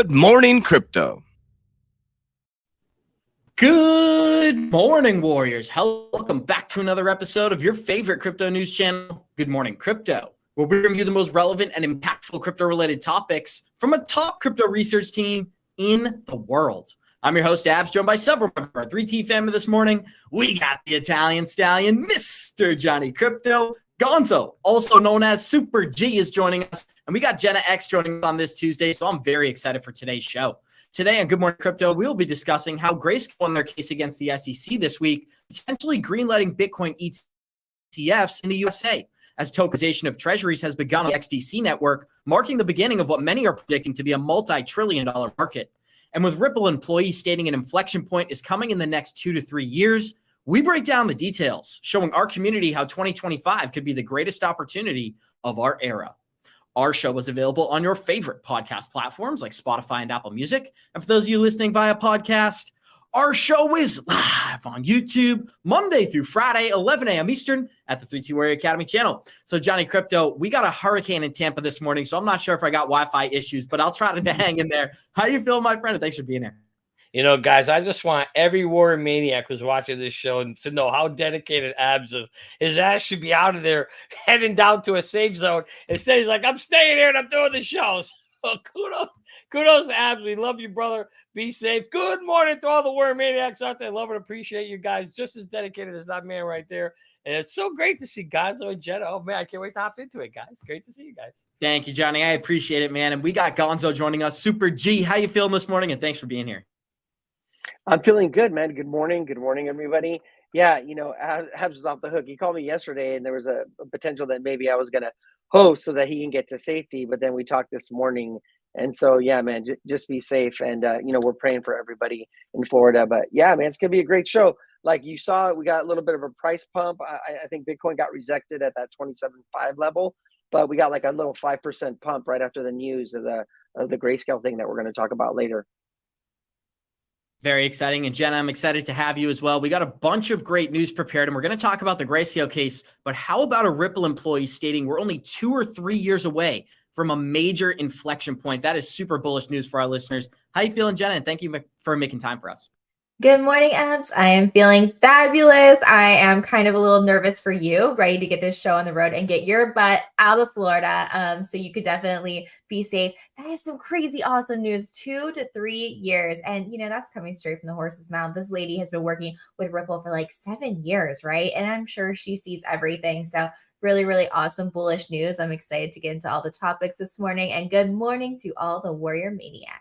Good morning, crypto. Good morning, Warriors. Hello, welcome back to another episode of your favorite crypto news channel, Good Morning Crypto, where we bring you the most relevant and impactful crypto-related topics from a top crypto research team in the world. I'm your host, Abs, joined by several of our 3T family this morning. We got the Italian stallion, Mr. Johnny Crypto. Gonzo, also known as Super G, is joining us. And we got Jenna X joining us on this Tuesday, so I'm very excited for today's show. Today on Good Morning Crypto, we'll be discussing how Grayscale won their case against the SEC this week, potentially greenlighting Bitcoin ETFs in the USA, as tokenization of treasuries has begun on the XDC network, marking the beginning of what many are predicting to be a multi-trillion-dollar market. And with Ripple employees stating an inflection point is coming in the next 2 to 3 years, we break down the details, showing our community how 2025 could be the greatest opportunity of our era. Our show is available on your favorite podcast platforms like Spotify and Apple Music. And for those of you listening via podcast, our show is live on YouTube Monday through Friday, 11 a.m. Eastern at the 3T Warrior Academy channel. So Johnny Crypto, we got a hurricane in Tampa this morning, so I'm not sure if I got Wi-Fi issues, but I'll try to hang in there. How you feel, my friend? And thanks for being here. You know, guys, I just want every Warrior Maniac who's watching this show to know how dedicated Abs is. His ass should be out of there heading down to a safe zone. Instead, he's like, I'm staying here and I'm doing the shows. So kudos to Abs. We love you, brother. Be safe. Good morning to all the Warrior Maniacs out there. Love and appreciate you guys. Just as dedicated as that man right there. And it's so great to see Gonzo and Jenna. Oh, man, I can't wait to hop into it, guys. Great to see you guys. Thank you, Johnny. I appreciate it, man. And we got Gonzo joining us. Super G, how you feeling this morning? And thanks for being here. I'm feeling good, man. Good morning. Good morning, everybody. Yeah, you know, Habs was off the hook. He called me yesterday, and there was a potential that maybe I was going to host so that he can get to safety. But then we talked this morning. And so, yeah, man, just be safe. And, you know, we're praying for everybody in Florida. But, yeah, man, it's going to be a great show. Like you saw, we got a little bit of a price pump. I think Bitcoin got rejected at that 27.5 level. But we got like a little 5% pump right after the news of the Grayscale thing that we're going to talk about later. Very exciting. And Jenna, I'm excited to have you as well. We got a bunch of great news prepared, and we're going to talk about the Grayscale case. But how about a Ripple employee stating we're only 2 or 3 years away from a major inflection point? That is super bullish news for our listeners. How you feeling, Jenna? And thank you for making time for us. Good morning, Abs. I am feeling fabulous. I am kind of a little nervous for you, ready to get this show on the road and get your butt out of Florida. So you could definitely be safe. That is some crazy awesome news. 2 to 3 years. And, you know, that's coming straight from the horse's mouth. This lady has been working with Ripple for like 7 years, right? And I'm sure she sees everything. So really, really awesome, bullish news. I'm excited to get into all the topics this morning. And good morning to all the Warrior Maniacs.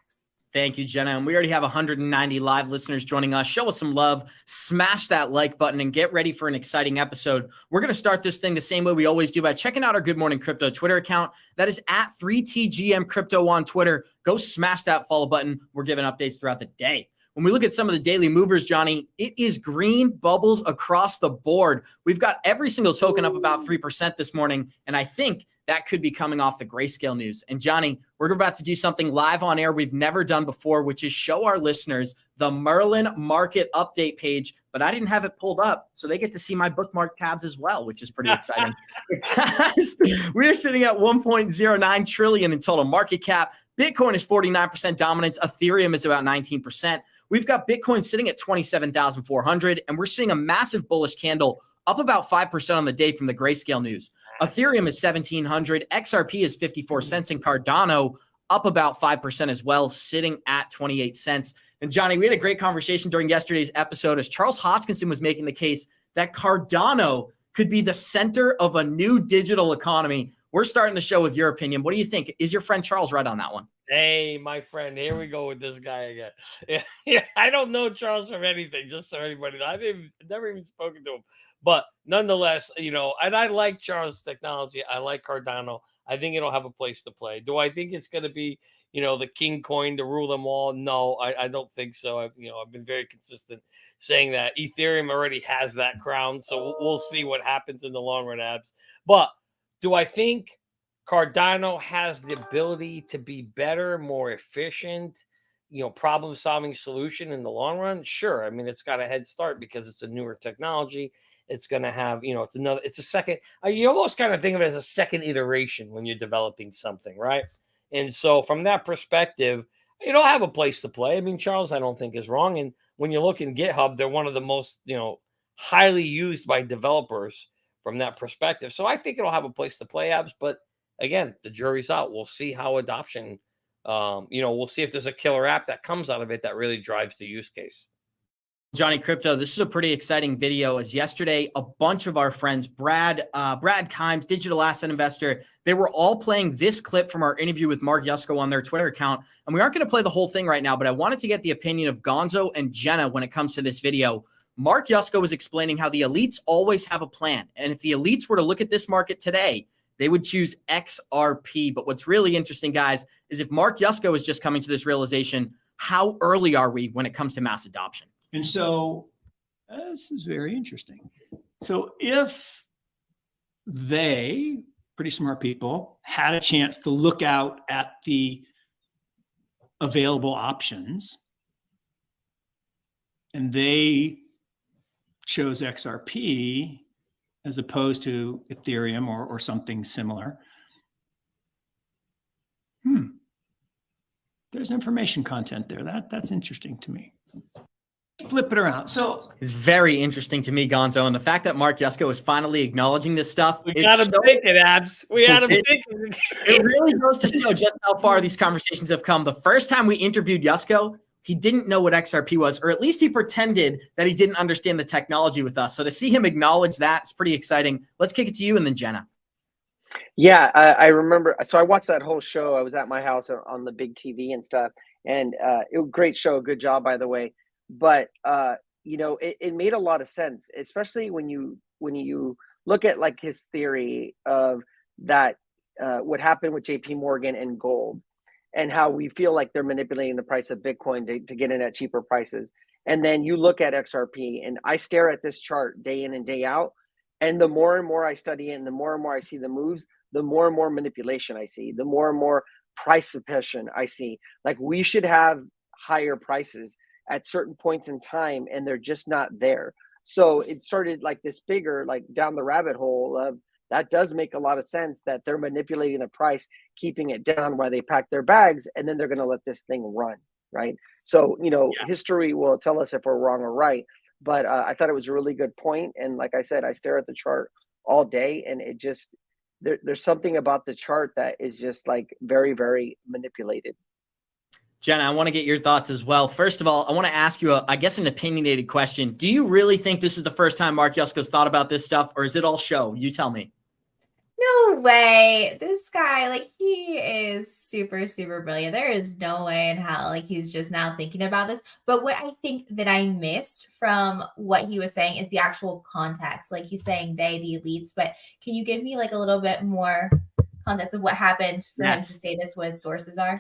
Thank you, Jenna. And we already have 190 live listeners joining us. Show us some love, smash that like button, and get ready for an exciting episode. We're going to start this thing the same way we always do by checking out our Good Morning Crypto Twitter account. That is at 3TGM Crypto on Twitter. Go smash that follow button. We're giving updates throughout the day. When we look at some of the daily movers, Johnny, it is green bubbles across the board. We've got every single token up about 3% this morning, and I think that could be coming off the Grayscale news. And Johnny, we're about to do something live on air we've never done before, which is show our listeners the Merlin market update page, but I didn't have it pulled up, so they get to see my bookmark tabs as well, which is pretty exciting. Guys, we are sitting at 1.09 trillion in total market cap. Bitcoin is 49% dominance. Ethereum is about 19%. We've got Bitcoin sitting at 27,400, and we're seeing a massive bullish candle up about 5% on the day from the Grayscale news. Ethereum is 1,700. XRP is 54 cents, and Cardano up about 5% as well, sitting at 28 cents. And Johnny, we had a great conversation during yesterday's episode as Charles Hoskinson was making the case that Cardano could be the center of a new digital economy. We're starting the show with your opinion. What do you think? Is your friend Charles right on that one? Hey, my friend, here we go with this guy again. Yeah, I don't know Charles from anything, just so anybody knows. I've never even spoken to him. But nonetheless, you know, and I like Charles' technology. I like Cardano. I think it'll have a place to play. Do I think it's going to be, you know, the king coin to rule them all? No, I don't think so. I've been very consistent saying that Ethereum already has that crown. So we'll see what happens in the long run, Abs. But do I think Cardano has the ability to be better, more efficient, you know, problem-solving solution in the long run? Sure. I mean, it's got a head start because it's a newer technology. It's going to have, you know, it's a second, you almost kind of think of it as a second iteration when you're developing something, right? And so from that perspective, it'll have a place to play. I mean, Charles, I don't think is wrong. And when you look in GitHub, they're one of the most, highly used by developers from that perspective. So I think it'll have a place to play, Abs. But again, the jury's out. We'll see how adoption, we'll see if there's a killer app that comes out of it that really drives the use case. Johnny Crypto, this is a pretty exciting video. As yesterday, a bunch of our friends, Brad Kimes, Digital Asset Investor, they were all playing this clip from our interview with Mark Yusko on their Twitter account. And we aren't going to play the whole thing right now, but I wanted to get the opinion of Gonzo and Jenna when it comes to this video. Mark Yusko was explaining how the elites always have a plan. And if the elites were to look at this market today, they would choose XRP. But what's really interesting, guys, is if Mark Yusko is just coming to this realization, how early are we when it comes to mass adoption? And so this is very interesting. So if they, pretty smart people, had a chance to look out at the available options and they chose XRP as opposed to Ethereum or something similar, there's information content there. That's interesting to me. Flip it around. So it's very interesting to me, Gonzo, and the fact that Mark Yusko is finally acknowledging this stuff. We got him thinking, Abs. We had him thinking. It really goes to show just how far these conversations have come. The first time we interviewed Yusko, he didn't know what XRP was, or at least he pretended that he didn't understand the technology with us. So to see him acknowledge that, it's pretty exciting. Let's kick it to you and then Jenna. Yeah, I remember. So I watched that whole show. I was at my house on the big TV and stuff, and it was a great show. Good job, by the way. But it made a lot of sense, especially when you look at like his theory of that what happened with JP Morgan and gold, and how we feel like they're manipulating the price of Bitcoin to get in at cheaper prices. And then you look at XRP, and I stare at this chart day in and day out. And the more and more I study it, and the more and more I see the moves, the more and more manipulation I see, the more and more price suppression I see. Like, we should have higher prices at certain points in time, and they're just not there. So it started like this bigger, like down the rabbit hole of that does make a lot of sense, that they're manipulating the price, keeping it down while they pack their bags, and then they're going to let this thing run, right? So, history will tell us if we're wrong or right. But I thought it was a really good point. And like I said, I stare at the chart all day, and it just, there's something about the chart that is just like very, very manipulated. Jenna, I want to get your thoughts as well. First of all, I want to ask you, an opinionated question. Do you really think this is the first time Mark Yusko's thought about this stuff, or is it all show? You tell me. No way. This guy, like, he is super, super brilliant. There is no way in hell, like, he's just now thinking about this. But what I think that I missed from what he was saying is the actual context. Like, he's saying they, the elites, but can you give me like a little bit more context of what happened for him to say this, what his sources are?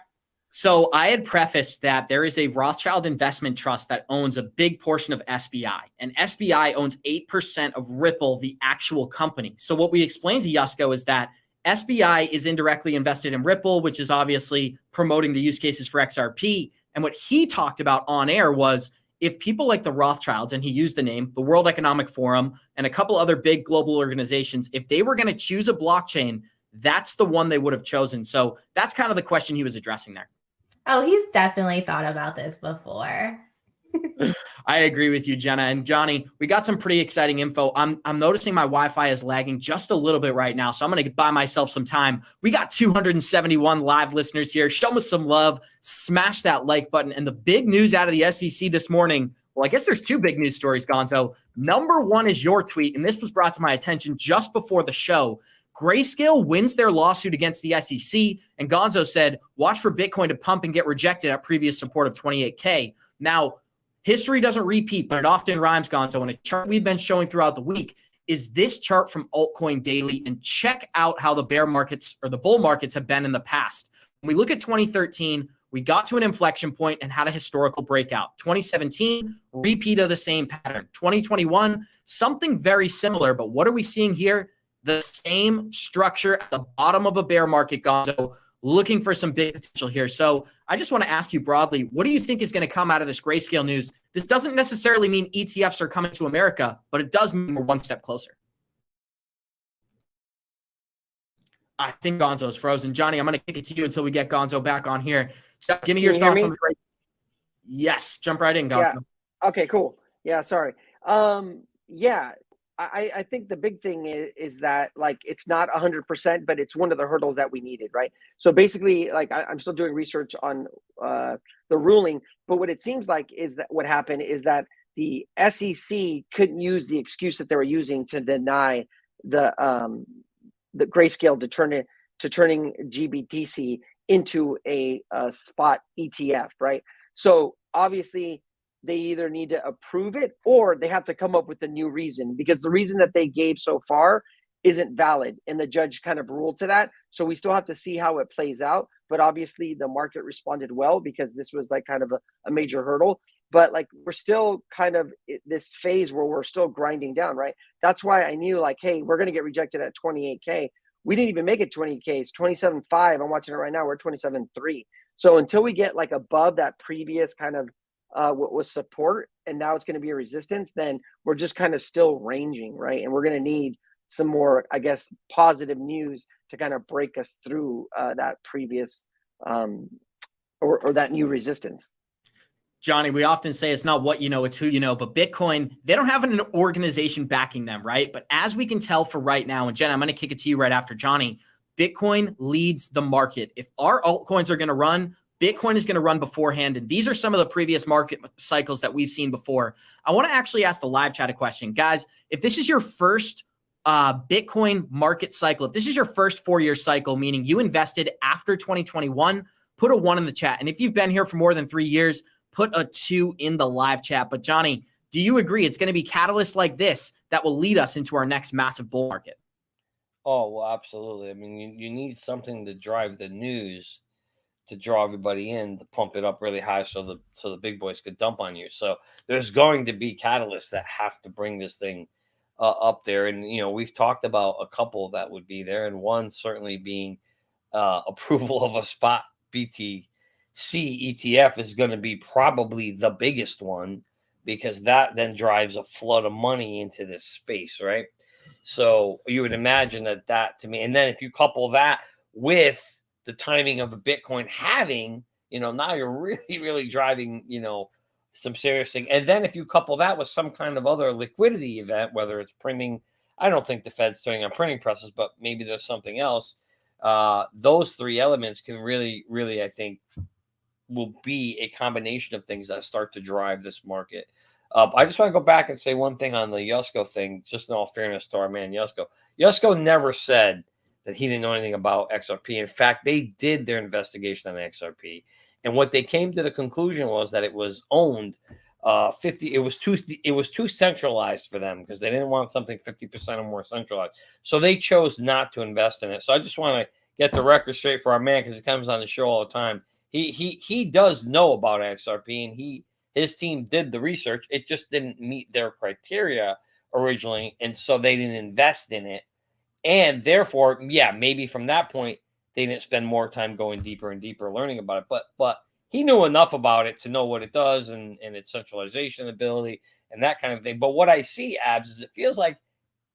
So I had prefaced that there is a Rothschild investment trust that owns a big portion of SBI, and SBI owns 8% of Ripple, the actual company. So what we explained to Yusko is that SBI is indirectly invested in Ripple, which is obviously promoting the use cases for XRP. And what he talked about on air was if people like the Rothschilds, and he used the name, the World Economic Forum, and a couple other big global organizations, if they were going to choose a blockchain, that's the one they would have chosen. So that's kind of the question he was addressing there. Oh, he's definitely thought about this before. I agree with you, Jenna. And Johnny, we got some pretty exciting info. I'm noticing my Wi-Fi is lagging just a little bit right now, so I'm going to buy myself some time. We got 271 live listeners here. Show us some love. Smash that like button. And the big news out of the SEC this morning, well, I guess there's two big news stories, Gonzo. Number one is your tweet, and this was brought to my attention just before the show. Grayscale wins their lawsuit against the SEC, and Gonzo said, watch for Bitcoin to pump and get rejected at previous support of 28K. Now, history doesn't repeat, but it often rhymes, Gonzo. And a chart we've been showing throughout the week is this chart from Altcoin Daily, and check out how the bear markets or the bull markets have been in the past. When we look at 2013, we got to an inflection point and had a historical breakout. 2017, repeat of the same pattern. 2021, something very similar, but what are we seeing here? The same structure at the bottom of a bear market, Gonzo, looking for some big potential here. So I just want to ask you broadly, what do you think is going to come out of this Grayscale news? This doesn't necessarily mean ETFs are coming to America, but it does mean we're one step closer. I think Gonzo's frozen. Johnny, I'm going to kick it to you until we get Gonzo back on here. Give me Can your you hear thoughts me? on the great. Yes, jump right in, Yeah. Gonzo. Okay, cool. Yeah, sorry. Yeah, I think the big thing is that like it's not 100%, but it's one of the hurdles that we needed, right? So basically, like I'm still doing research on the ruling, but what it seems like is that what happened is that the SEC couldn't use the excuse that they were using to deny the grayscale to turning GBTC into a spot ETF, right? So obviously they either need to approve it or they have to come up with a new reason, because the reason that they gave so far isn't valid, and the judge kind of ruled to that. So we still have to see how it plays out, but obviously the market responded well because this was like kind of a major hurdle. But like we're still kind of this phase where we're still grinding down, right? That's why I knew like, hey, we're going to get rejected at 28K. We didn't even make it 20K. It's 27.5. I'm watching it right now. We're 27.3. So until we get like above that previous kind of what was support, and now it's going to be a resistance, then we're just kind of still ranging, right? And we're going to need some more, I guess, positive news to kind of break us through that previous or that new resistance. Johnny, we often say it's not what you know, it's who you know. But Bitcoin, they don't have an organization backing them, right? But as we can tell for right now, and Jen, I'm going to kick it to you right after Johnny, Bitcoin leads the market. If our altcoins are going to run, Bitcoin is going to run beforehand. And these are some of the previous market cycles that we've seen before. I want to actually ask the live chat a question. Guys, if this is your first Bitcoin market cycle, if this is your first 4-year cycle, meaning you invested after 2021, put a 1 in the chat. And if you've been here for more than 3 years, put a 2 in the live chat. But Johnny, do you agree it's going to be catalysts like this that will lead us into our next massive bull market? Oh, well, absolutely. I mean, you need something to drive the news to draw everybody in, to pump it up really high so the big boys could dump on you. So there's going to be catalysts that have to bring this thing up there. And, we've talked about a couple that would be there, and one certainly being approval of a spot BTC ETF is going to be probably the biggest one, because that then drives a flood of money into this space, right? So you would imagine that to me, and then if you couple that with the timing of the Bitcoin halving, now you're really, really driving, some serious thing. And then if you couple that with some kind of other liquidity event, whether it's printing, I don't think the Fed's turning on printing presses, but maybe there's something else. Those 3 elements can really, really, I think, will be a combination of things that start to drive this market. I just want to go back and say one thing on the Yusko thing, just in all fairness to our man Yusko. Yusko never said that he didn't know anything about XRP. In fact, they did their investigation on XRP, and what they came to the conclusion was that it was owned 50. It was too centralized for them, because they didn't want something 50% or more centralized. So they chose not to invest in it. So I just want to get the record straight for our man, because he comes on the show all the time. He does know about XRP, and his team did the research. It just didn't meet their criteria originally, and so they didn't invest in it. And therefore, yeah, maybe from that point, they didn't spend more time going deeper and deeper learning about it. But he knew enough about it to know what it does and its centralization ability and that kind of thing. But what I see, Abs, is it feels like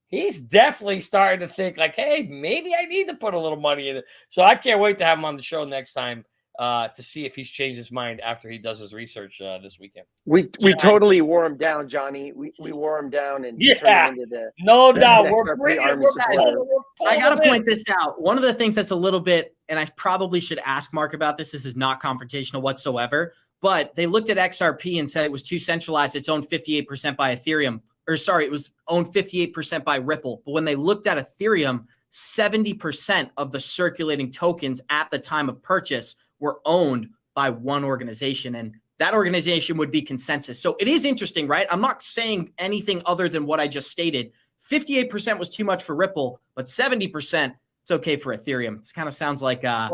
he's definitely starting to think like, hey, maybe I need to put a little money in it. So I can't wait to have him on the show next time to see if he's changed his mind after he does his research this weekend. We totally wore him down, Johnny. We wore him down and turned him into the no doubt. XRP Army supporter. I got to point this out. One of the things that's a little bit, and I probably should ask Mark about this. This is not confrontational whatsoever, but they looked at XRP and said it was too centralized. It's owned 58% by Ethereum, or sorry, it was owned 58% by Ripple. But when they looked at Ethereum, 70% of the circulating tokens at the time of purchase were owned by one organization, and that organization would be Consensus. So it is interesting, right? I'm not saying anything other than what I just stated. 58% was too much for Ripple, but 70%, it's okay for Ethereum. It kind of sounds like I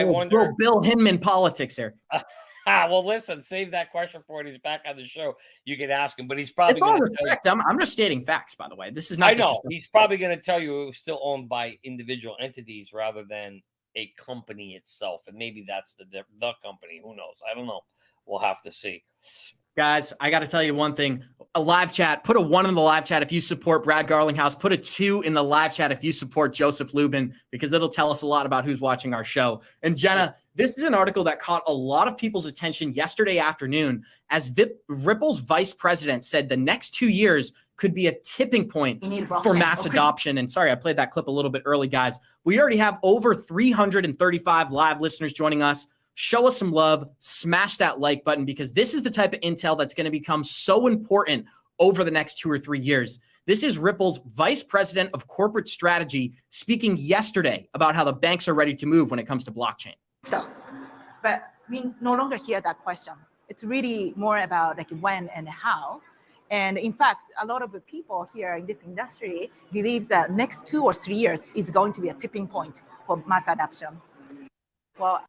wonder Bill Hinman politics here. Well, listen, save that question for when he's back on the show. You can ask him, but he's probably going to tell you. I'm just stating facts, by the way. This is not. I know he's probably going to tell you it was still owned by individual entities rather than a company itself, and maybe that's the company. Who knows? I don't know. We'll have to see. Guys, I got to tell you one thing. A live chat, put a 1 in the live chat if you support Brad Garlinghouse. Put a 2 in the live chat if you support Joseph Lubin, because it'll tell us a lot about who's watching our show. And Jenna, this is an article that caught a lot of people's attention yesterday afternoon as Ripple's vice president said the next 2 years could be a tipping point for mass adoption. And sorry, I played that clip a little bit early, guys. We already have over 335 live listeners joining us. Show us some love, smash that like button, because this is the type of intel that's going to become so important over the next 2 or 3 years. This is Ripple's vice president of corporate strategy speaking yesterday about how the banks are ready to move when it comes to blockchain. But we no longer hear that question. It's really more about like when and how. And in fact, a lot of the people here in this industry believe that next 2 or 3 years is going to be a tipping point for mass adoption. Well,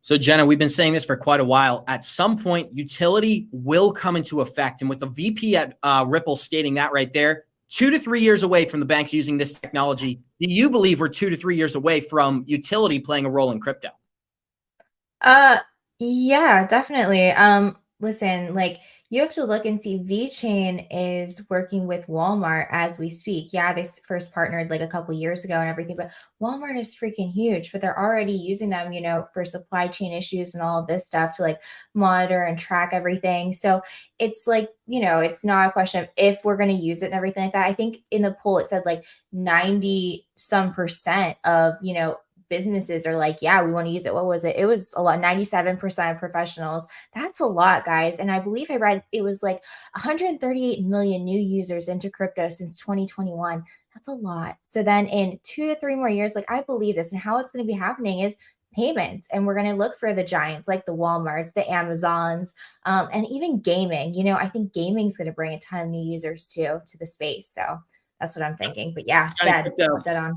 so Jenna, we've been saying this for quite a while. At some point, utility will come into effect. And with the VP at Ripple stating that right there, 2 to 3 years away from the banks using this technology, do you believe we're 2 to 3 years away from utility playing a role in crypto? Yeah, definitely. Listen, like you have to look and see VeChain is working with Walmart as we speak. Yeah, they first partnered like a couple years ago and everything, but Walmart is freaking huge, but they're already using them, you know, for supply chain issues and all of this stuff to like monitor and track everything. So it's like, you know, it's not a question of if we're going to use it and everything like that. I think in the poll, it said like 90% of, you know, businesses are like, yeah, we want to use it. What was it? It was a lot, 97% of professionals. That's a lot, guys. And I believe I read it was like 138 million new users into crypto since 2021. That's a lot. So then in 2 to 3 more years, like I believe this, and how it's going to be happening is payments. And we're going to look for the giants like the Walmarts, the Amazons, and even gaming. You know, I think gaming is going to bring a ton of new users too to the space. So that's what I'm thinking. But yeah, dead on.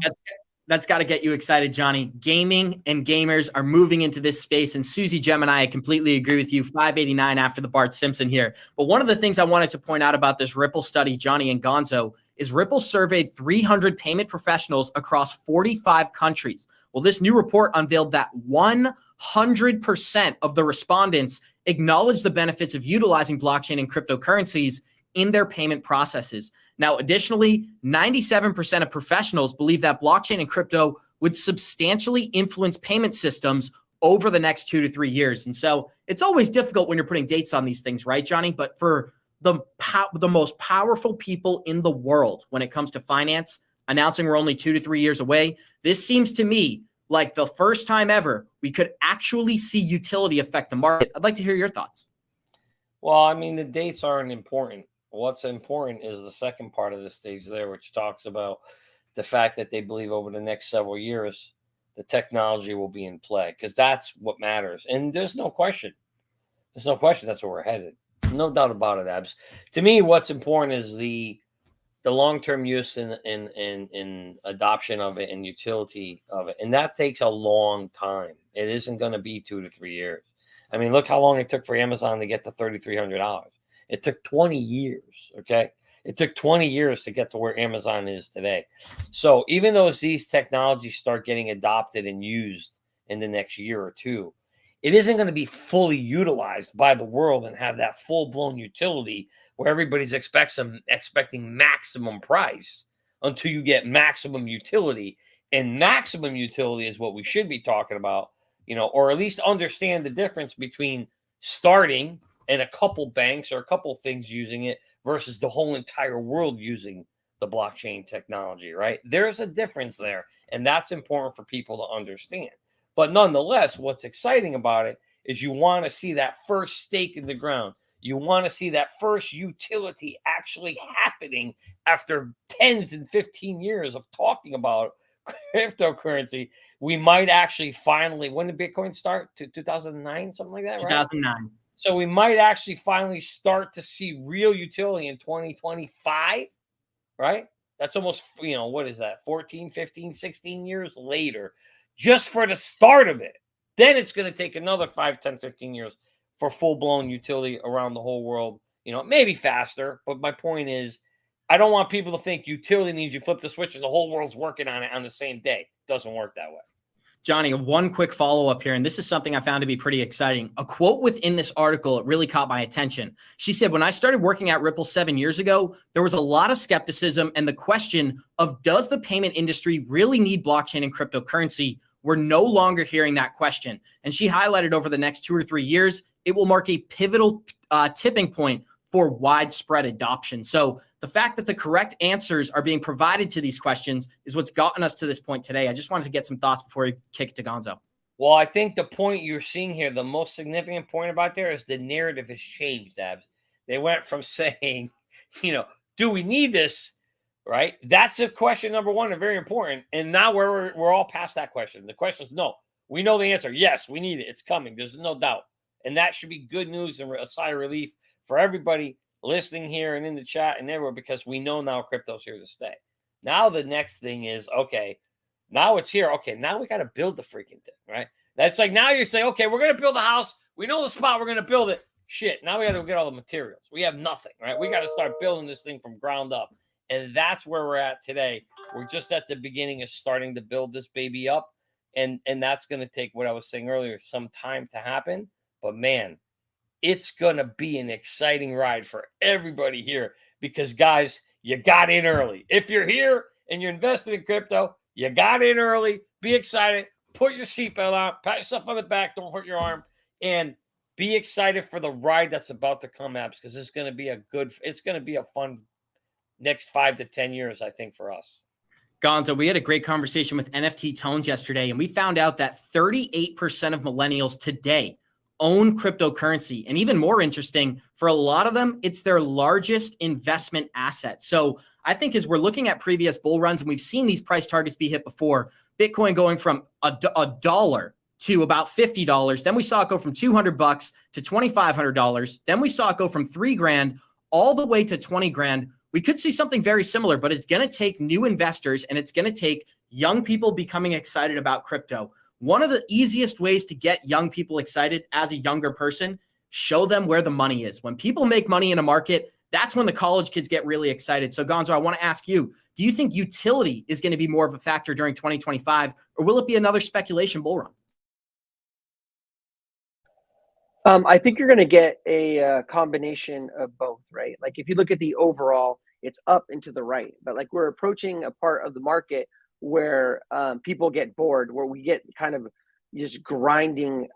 That's got to get you excited, Johnny. Gaming and gamers are moving into this space. And Susie Gemini, I completely agree with you. 589 after the Bart Simpson here. But one of the things I wanted to point out about this Ripple study, Johnny and Gonzo, is Ripple surveyed 300 payment professionals across 45 countries. Well, this new report unveiled that 100% of the respondents acknowledged the benefits of utilizing blockchain and cryptocurrencies in their payment processes. Now, additionally, 97% of professionals believe that blockchain and crypto would substantially influence payment systems over the next 2 to 3 years. And so it's always difficult when you're putting dates on these things, right, Johnny? But for the most powerful people in the world when it comes to finance, announcing we're only 2 to 3 years away, this seems to me like the first time ever we could actually see utility affect the market. I'd like to hear your thoughts. Well, I mean, the dates aren't important. What's important is the second part of the stage there, which talks about the fact that they believe over the next several years, the technology will be in play, because that's what matters. And there's no question. There's no question that's where we're headed. No doubt about it, Abs. To me, what's important is the long-term use and adoption of it and utility of it. And that takes a long time. It isn't going to be 2 to 3 years. I mean, look how long it took for Amazon to get to $3,300. It took 20 years, okay? It took 20 years to get to where Amazon is today. So even though these technologies start getting adopted and used in the next year or two, it isn't going to be fully utilized by the world and have that full-blown utility where everybody's expecting maximum price until you get maximum utility. And maximum utility is what we should be talking about, you know, or at least understand the difference between starting and a couple banks or a couple things using it versus the whole entire world using the blockchain technology, right? There's a difference there, and that's important for people to understand. But nonetheless, what's exciting about it is you want to see that first stake in the ground. You want to see that first utility actually happening after 10 and 15 years of talking about cryptocurrency. We might actually finally, when did Bitcoin start? 2009, something like that, right? 2009. So we might actually finally start to see real utility in 2025, right? That's almost, you know, what is that? 14, 15, 16 years later, just for the start of it. Then it's going to take another 5, 10, 15 years for full-blown utility around the whole world. You know, maybe faster, but my point is, I don't want people to think utility means you flip the switch and the whole world's working on it on the same day. It doesn't work that way. Johnny, one quick follow-up here, and this is something I found to be pretty exciting. A quote within this article, it really caught my attention. She said, when I started working at Ripple 7 years ago, there was a lot of skepticism and the question of, does the payment industry really need blockchain and cryptocurrency? We're no longer hearing that question. And she highlighted over the next 2 or 3 years, it will mark a pivotal tipping point for widespread adoption. So the fact that the correct answers are being provided to these questions is what's gotten us to this point today. I just wanted to get some thoughts before we kick it to Gonzo. Well, I think the point you're seeing here, the most significant point about there is the narrative has changed, Abs. They went from saying, do we need this, right? That's a question number one and very important. And now we're all past that question. The question is no. We know the answer. Yes, we need it. It's coming. There's no doubt. And that should be good news and a sigh of relief for everybody listening here and in the chat and everywhere, because we know now crypto's here to stay. Now the next thing is, okay, now it's here. Okay, now we got to build the freaking thing, right? That's like now you're saying, okay, we're going to build a house. We know the spot. We're going to build it. Shit, now we got to get all the materials. We have nothing, right? We got to start building this thing from ground up. And that's where we're at today. We're just at the beginning of starting to build this baby up. And that's going to take, what I was saying earlier, some time to happen. But man, it's going to be an exciting ride for everybody here because, guys, you got in early. If you're here and you're invested in crypto, you got in early. Be excited. Put your seatbelt on. Pat yourself on the back. Don't hurt your arm. And be excited for the ride that's about to come, Abs, because it's going to be a fun next 5 to 10 years, I think, for us. Gonzo, we had a great conversation with NFT Tones yesterday, and we found out that 38% of millennials today own cryptocurrency. And even more interesting, for a lot of them, it's their largest investment asset. So I think as we're looking at previous bull runs, and we've seen these price targets be hit before, Bitcoin going from a dollar to about $50. Then we saw it go from $200 to $2,500. Then we saw it go from $3,000 all the way to $20,000. We could see something very similar, but it's going to take new investors and it's going to take young people becoming excited about crypto. One of the easiest ways to get young people excited as a younger person, show them where the money is. When people make money in a market, that's when the college kids get really excited. So Gonzo, I want to ask you, do you think utility is going to be more of a factor during 2025, or will it be another speculation bull run? I think you're going to get a combination of both, right? Like if you look at the overall, it's up and to the right, but like we're approaching a part of the market where people get bored, where we get kind of just grinding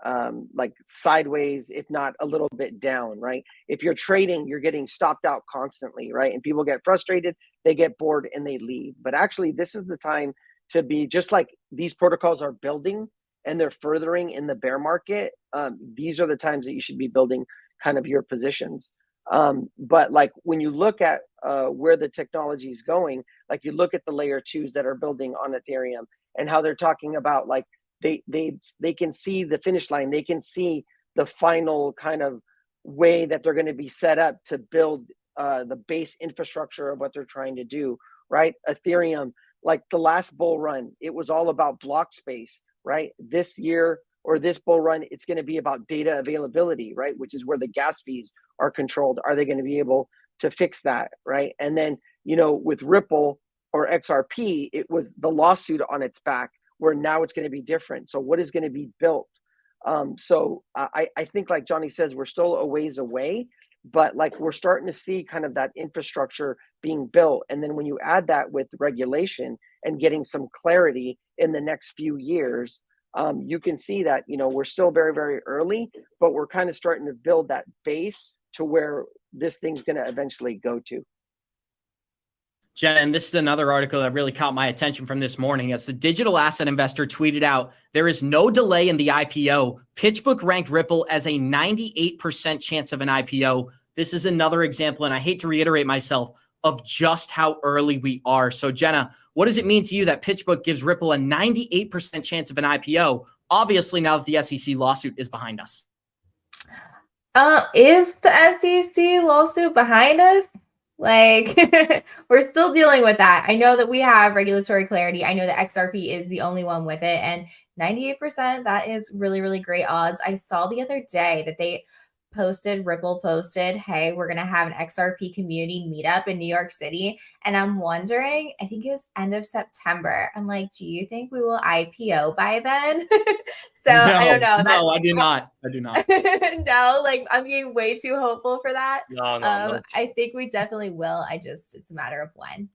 like sideways, if not a little bit down, right? If you're trading, you're getting stopped out constantly, right? And people get frustrated, they get bored and they leave. But actually, this is the time to be, just like these protocols are building and they're furthering in the bear market, these are the times that you should be building kind of your positions. But like when you look at where the technology is going, like you look at the layer 2s that are building on Ethereum and how they're talking about like they can see the finish line, they can see the final kind of way that they're going to be set up to build the base infrastructure of what they're trying to do, right? Ethereum, like the last bull run, it was all about block space, right? This year or this bull run, it's going to be about data availability, right? Which is where the gas fees are controlled. Are they going to be able to fix that, right? And then, you know, with Ripple or XRP, it was the lawsuit on its back, where now it's going to be different. So what is going to be built? So I think, like Johnny says, we're still a ways away, but like we're starting to see kind of that infrastructure being built. And then when you add that with regulation and getting some clarity in the next few years, you can see that, you know, we're still very, very early, but we're kind of starting to build that base to where this thing's going to eventually go to. Jen, and this is another article that really caught my attention from this morning. As the digital asset investor tweeted out, there is no delay in the IPO. PitchBook ranked Ripple as a 98% chance of an IPO. This is another example, and I hate to reiterate myself, of just how early we are. So Jenna, what does it mean to you that PitchBook gives Ripple a 98% chance of an IPO? Obviously, now that the SEC lawsuit is behind us. Is the SEC lawsuit behind us? Like, we're still dealing with that. I know that we have regulatory clarity. I know that XRP is the only one with it. And 98%, that is really, really great odds. I saw the other day that they Ripple posted, hey, we're going to have an XRP community meetup in New York City. And I'm wondering, I think it was end of September. I'm like, do you think we will IPO by then? So I don't know. No, I do not. I do not. No, like I'm being way too hopeful for that. No. I think we definitely will. It's a matter of when.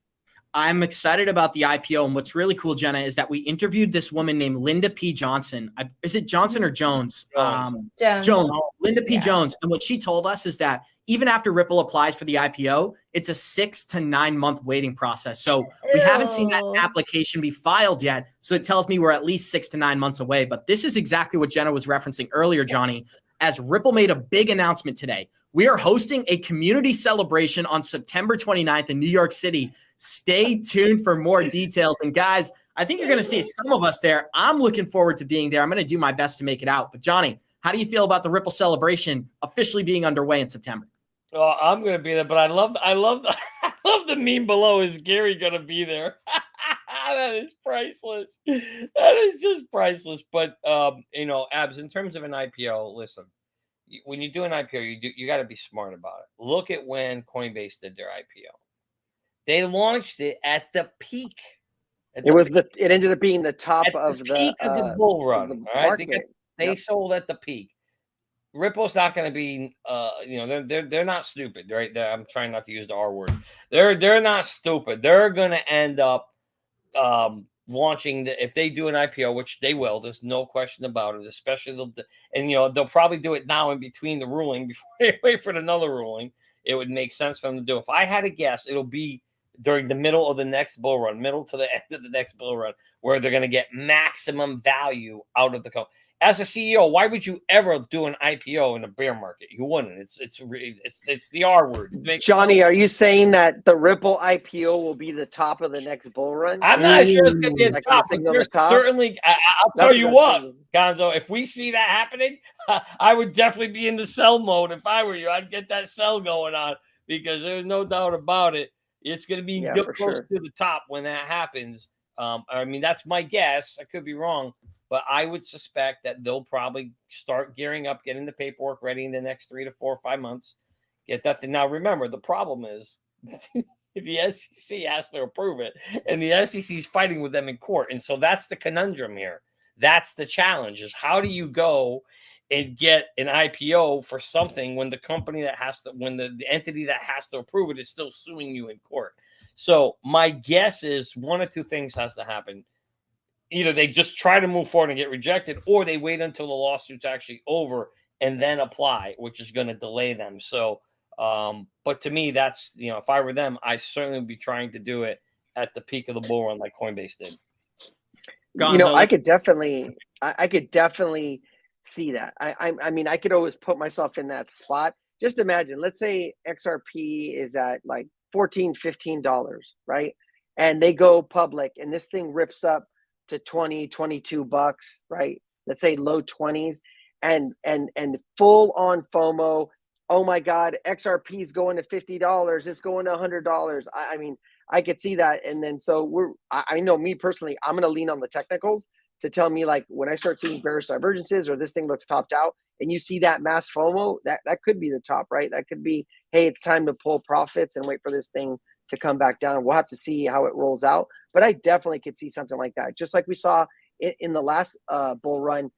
I'm excited about the IPO. And what's really cool, Jenna, is that we interviewed this woman named Linda P. Johnson. Is it Johnson or Jones? Jones. Linda P. Yeah. Jones. And what she told us is that even after Ripple applies for the IPO, it's a 6 to 9 month waiting process. So we haven't seen that Ew. application be filed yet. So it tells me we're at least 6 to 9 months away. But this is exactly what Jenna was referencing earlier, Johnny, as Ripple made a big announcement today. We are hosting a community celebration on September 29th in New York City. Stay tuned for more details. And guys, I think you're going to see some of us there. I'm looking forward to being there. I'm going to do my best to make it out. But Johnny, how do you feel about the Ripple celebration officially being underway in September? Oh, I'm going to be there, but I love the meme below. Is Gary going to be there? That is priceless. That is just priceless. But Abs, in terms of an IPO, listen, when you do an IPO, you got to be smart about it. Look at when Coinbase did their IPO. They launched it at the peak. It ended up being the top of the peak of the bull run. the All right, market. they sold at the peak. Ripple's not going to be, they're not stupid, right? I'm trying not to use the R word. They're not stupid. They're going to end up launching if they do an IPO, which they will. There's no question about it. Especially they'll probably do it now in between the ruling before they wait for another ruling. It would make sense for them to do. If I had to guess, it'll be during the middle of the next bull run, middle to the end of the next bull run, where they're going to get maximum value out of the company. As a CEO, why would you ever do an IPO in a bear market? You wouldn't. It's the R word. Johnny, are you saying that the Ripple IPO will be the top of the next bull run? I'm not sure it's going to be a Like top, the but there's top? certainly. I'll tell you what, Gonzo. If we see that happening, I would definitely be in the sell mode. If I were you, I'd get that sell going on because there's no doubt about it. It's going to be close to the top when that happens. I mean, that's my guess. I could be wrong, but I would suspect that they'll probably start gearing up, getting the paperwork ready in the next 3 to 4 or 5 months. Get that thing. Now, remember, the problem is if the SEC has to approve it, and the SEC is fighting with them in court. And so that's the conundrum here. That's the challenge, is how do you go and get an IPO for something when the company that has to, when the entity that has to approve it is still suing you in court? So my guess is one or two things has to happen. Either they just try to move forward and get rejected, or they wait until the lawsuit's actually over and then apply, which is going to delay them. So, but to me, that's, if I were them, I certainly would be trying to do it at the peak of the bull run like Coinbase did. Gonzo, I could definitely see that. I mean, I could always put myself in that spot. Just imagine, let's say XRP is at like $14, $15, right? And they go public and this thing rips up to 20, 22 bucks, right? Let's say low 20s and full on FOMO. Oh my God, XRP is going to $50. It's going to $100. I mean, I could see that. And then, so I know me personally, I'm going to lean on the technicals to tell me, like, when I start seeing bearish divergences or this thing looks topped out and you see that mass FOMO, that could be the top, right? That could be, hey, it's time to pull profits and wait for this thing to come back down. We'll have to see how it rolls out. But I definitely could see something like that. Just like we saw in the last bull run,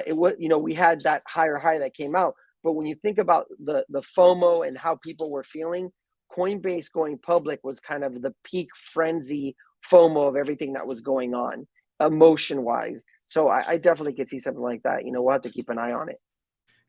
it was, we had that higher high that came out. But when you think about the FOMO and how people were feeling, Coinbase going public was kind of the peak frenzy FOMO of everything that was going on emotion wise. So I definitely could see something like that. We'll have to keep an eye on it.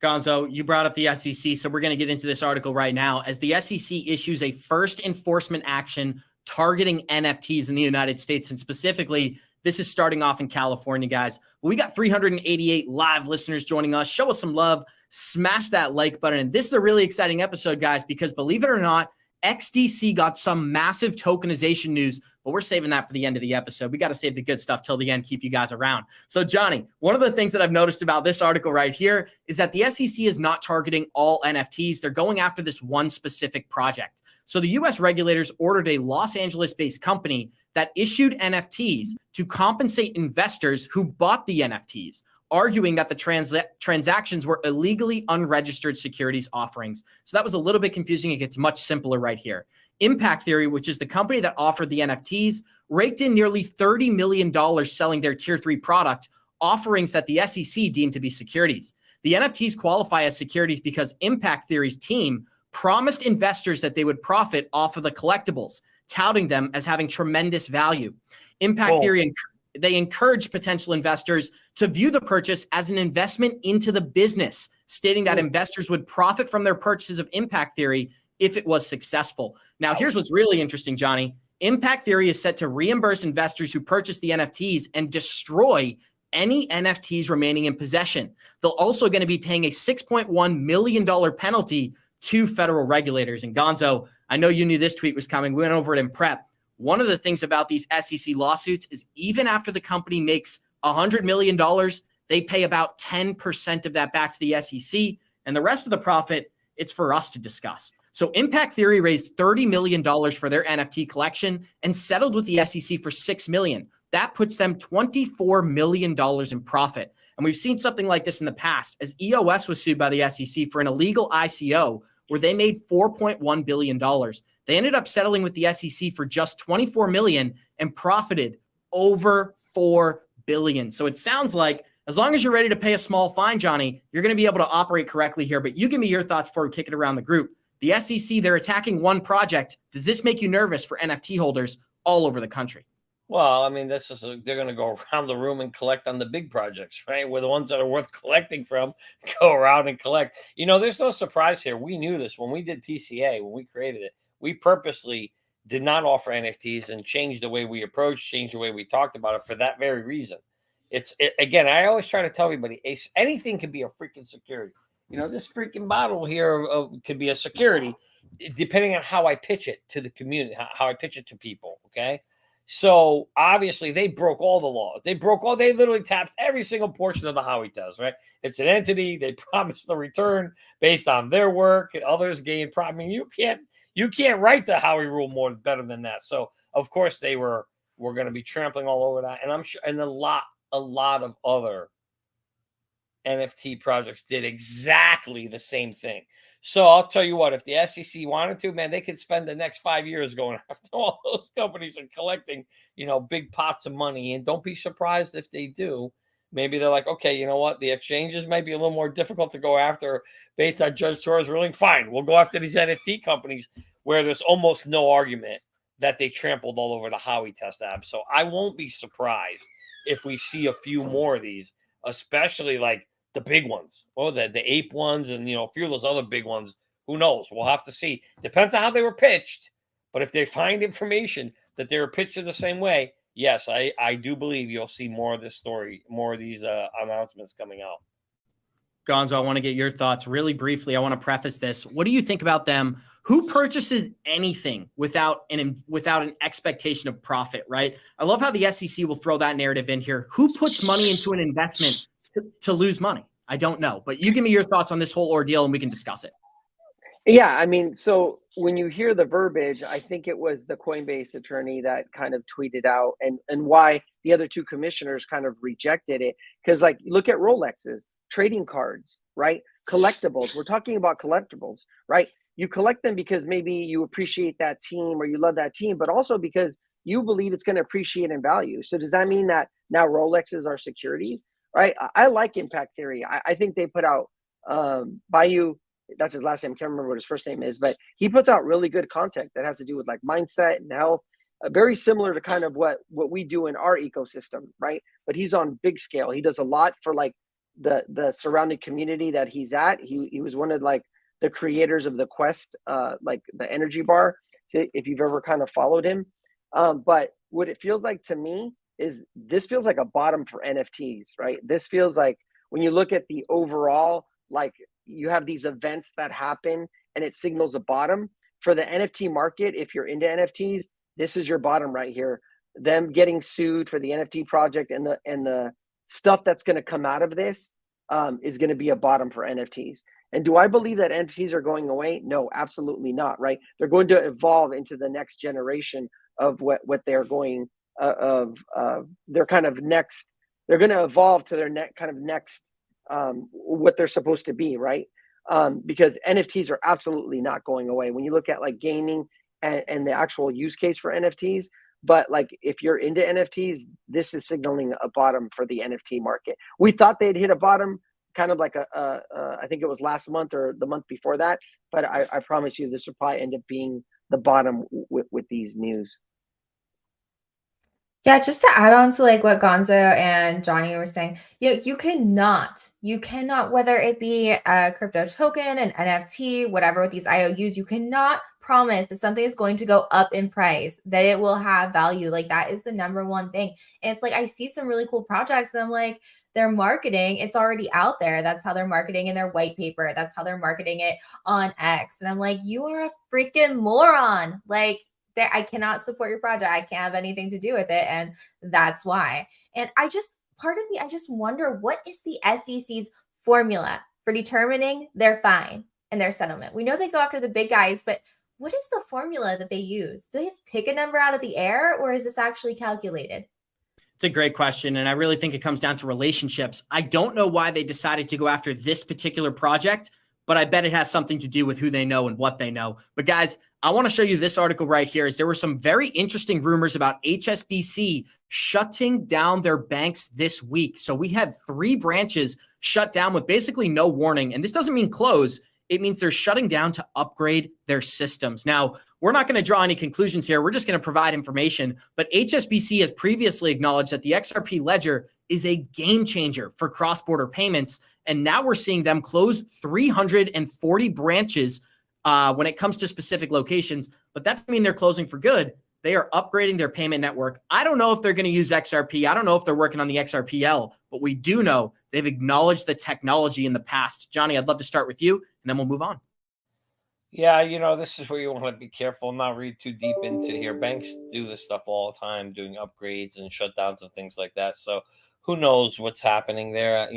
Gonzo, you brought up the SEC, so we're going to get into this article right now. As the SEC issues a first enforcement action targeting NFTs in the United States, and specifically, this is starting off in California, guys. We got 388 live listeners joining us. Show us some love. Smash that like button. And this is a really exciting episode, guys, because believe it or not, XDC got some massive tokenization news, but we're saving that for the end of the episode. We got to save the good stuff till the end, keep you guys around. So, Johnny, one of the things that I've noticed about this article right here is that the SEC is not targeting all NFTs. They're going after this one specific project. So the U.S. regulators ordered a Los Angeles-based company that issued NFTs to compensate investors who bought the NFTs. arguing that the transactions were illegally unregistered securities offerings. So that was a little bit confusing. It gets much simpler right here. Impact Theory, which is the company that offered the NFTs, raked in nearly $30 million selling their tier 3 product offerings that the SEC deemed to be securities. The NFTs qualify as securities because Impact Theory's team promised investors that they would profit off of the collectibles, touting them as having tremendous value. Impact Theory, they encouraged potential investors to view the purchase as an investment into the business, stating that investors would profit from their purchases of Impact Theory if it was successful. Now, here's what's really interesting, Johnny. Impact Theory is set to reimburse investors who purchase the NFTs and destroy any NFTs remaining in possession. They're also going to be paying a $6.1 million penalty to federal regulators. And Gonzo, I know you knew this tweet was coming. We went over it in prep. One of the things about these SEC lawsuits is even after the company makes $100 million, they pay about 10% of that back to the SEC. And the rest of the profit, it's for us to discuss. So Impact Theory raised $30 million for their NFT collection and settled with the SEC for $6 million. That puts them $24 million in profit. And we've seen something like this in the past, as EOS was sued by the SEC for an illegal ICO where they made $4.1 billion. They ended up settling with the SEC for just $24 million and profited over $4 billion. So it sounds like as long as you're ready to pay a small fine, Johnny, you're going to be able to operate correctly here. But you give me your thoughts before we kick it around the group. The SEC, they're attacking one project. Does this make you nervous for NFT holders all over the country? Well, I mean, that's just they're going to go around the room and collect on the big projects, right? Where the ones that are worth collecting from go around and collect. You know, there's no surprise here. We knew this when we did PCA, when we created it. We purposely did not offer NFTs and changed the way we approached, changed the way we talked about it for that very reason. Again, I always try to tell everybody, anything can be a freaking security. You know, this freaking bottle here could be a security, depending on how I pitch it to the community, how I pitch it to people, okay? So obviously they broke all the laws. They literally tapped every single portion of the Howey test, right? It's an entity. They promised the return based on their work. Others gain profit. I mean, you can't write the Howey rule better than that. So of course they were going to be trampling all over that. And I'm sure, and a lot of other NFT projects did exactly the same thing. So I'll tell you what, if the SEC wanted to, man, they could spend the next 5 years going after all those companies and collecting, big pots of money. And don't be surprised if they do. Maybe they're like, okay, you know what? The exchanges might be a little more difficult to go after based on Judge Torres' ruling. Fine, we'll go after these NFT companies where there's almost no argument that they trampled all over the Howey test app. So I won't be surprised if we see a few more of these, especially like the big ones, or the ape ones, and a few of those other big ones. Who knows? We'll have to see. Depends on how they were pitched. But if they find information that they were pitched in the same way, yes, I do believe you'll see more of this story, more of these announcements coming out. Gonzo, I want to get your thoughts really briefly. I want to preface this. What do you think about them? Who purchases anything without an expectation of profit, right? I love how the SEC will throw that narrative in here. Who puts money into an investment to lose money? I don't know, but you give me your thoughts on this whole ordeal and we can discuss it. Yeah, I mean, so when you hear the verbiage, I think it was the Coinbase attorney that kind of tweeted out and why the other two commissioners kind of rejected it. Because like, look at Rolexes, trading cards, right? Collectibles. We're talking about collectibles, right? You collect them because maybe you appreciate that team or you love that team, but also because you believe it's going to appreciate in value. So does that mean that now Rolexes are securities? Right. I like Impact Theory. I think they put out Bayou, that's his last name. I can't remember what his first name is, but he puts out really good content that has to do with like mindset and health, very similar to kind of what we do in our ecosystem. Right. But he's on big scale. He does a lot for like the surrounding community that he's at. He was one of like the creators of the Quest, like the energy bar. So if you've ever kind of followed him. But what it feels like to me is this feels like a bottom for NFTs, right? This feels like when you look at the overall, like you have these events that happen and it signals a bottom for the NFT market. If you're into NFTs, this is your bottom right here. Them getting sued for the NFT project and the stuff that's going to come out of this is going to be a bottom for NFTs. And do I believe that NFTs are going away? No, absolutely not, right? They're going to evolve into the next generation of what they're going of their kind of next they're going to evolve to their next what they're supposed to be, right? Because NFTs are absolutely not going away. When you look at like gaming and the actual use case for NFTs, but like if you're into NFTs, this is signaling a bottom for the NFT market. We thought they'd hit a bottom kind of like I think it was last month or the month before that, but I promise you this will probably end up being the bottom with these news. Yeah, just to add on to like what Gonzo and Johnny were saying, you cannot, whether it be a crypto token, an NFT, whatever with these IOUs, you cannot promise that something is going to go up in price, that it will have value. Like that is the number one thing. And it's like, I see some really cool projects and I'm like, their marketing, it's already out there. That's how they're marketing in their white paper. That's how they're marketing it on X. And I'm like, you are a freaking moron. Like, that I cannot support your project. I can't have anything to do with it. And that's why. And I just wonder, what is the SEC's formula for determining their fine and their settlement? We know they go after the big guys, but what is the formula that they use? Do they just pick a number out of the air, or is this actually calculated? It's a great question. And I really think it comes down to relationships. I don't know why they decided to go after this particular project, but I bet it has something to do with who they know and what they know. But guys, I want to show you this article right here. There were some very interesting rumors about HSBC shutting down their banks this week. So we had 3 branches shut down with basically no warning. And this doesn't mean close. It means they're shutting down to upgrade their systems. Now, we're not going to draw any conclusions here. We're just going to provide information. But HSBC has previously acknowledged that the XRP ledger is a game changer for cross-border payments. And now we're seeing them close 340 branches when it comes to specific locations. But that doesn't mean they're closing for good. They are upgrading their payment network. I don't know if they're going to use XRP. I don't know if they're working on the XRPL, but we do know they've acknowledged the technology in the past. Johnny, I'd love to start with you, and then we'll move on. Yeah, this is where you want to be careful, not read too deep into here. Banks do this stuff all the time, doing upgrades and shutdowns and things like that. So who knows what's happening there?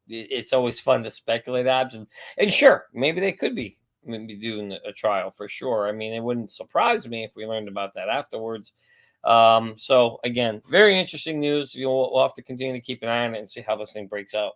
It's always fun to speculate, Abs, and sure, maybe they could be doing a trial for sure. I mean, it wouldn't surprise me if we learned about that afterwards. So again, very interesting news. We'll have to continue to keep an eye on it and see how this thing breaks out.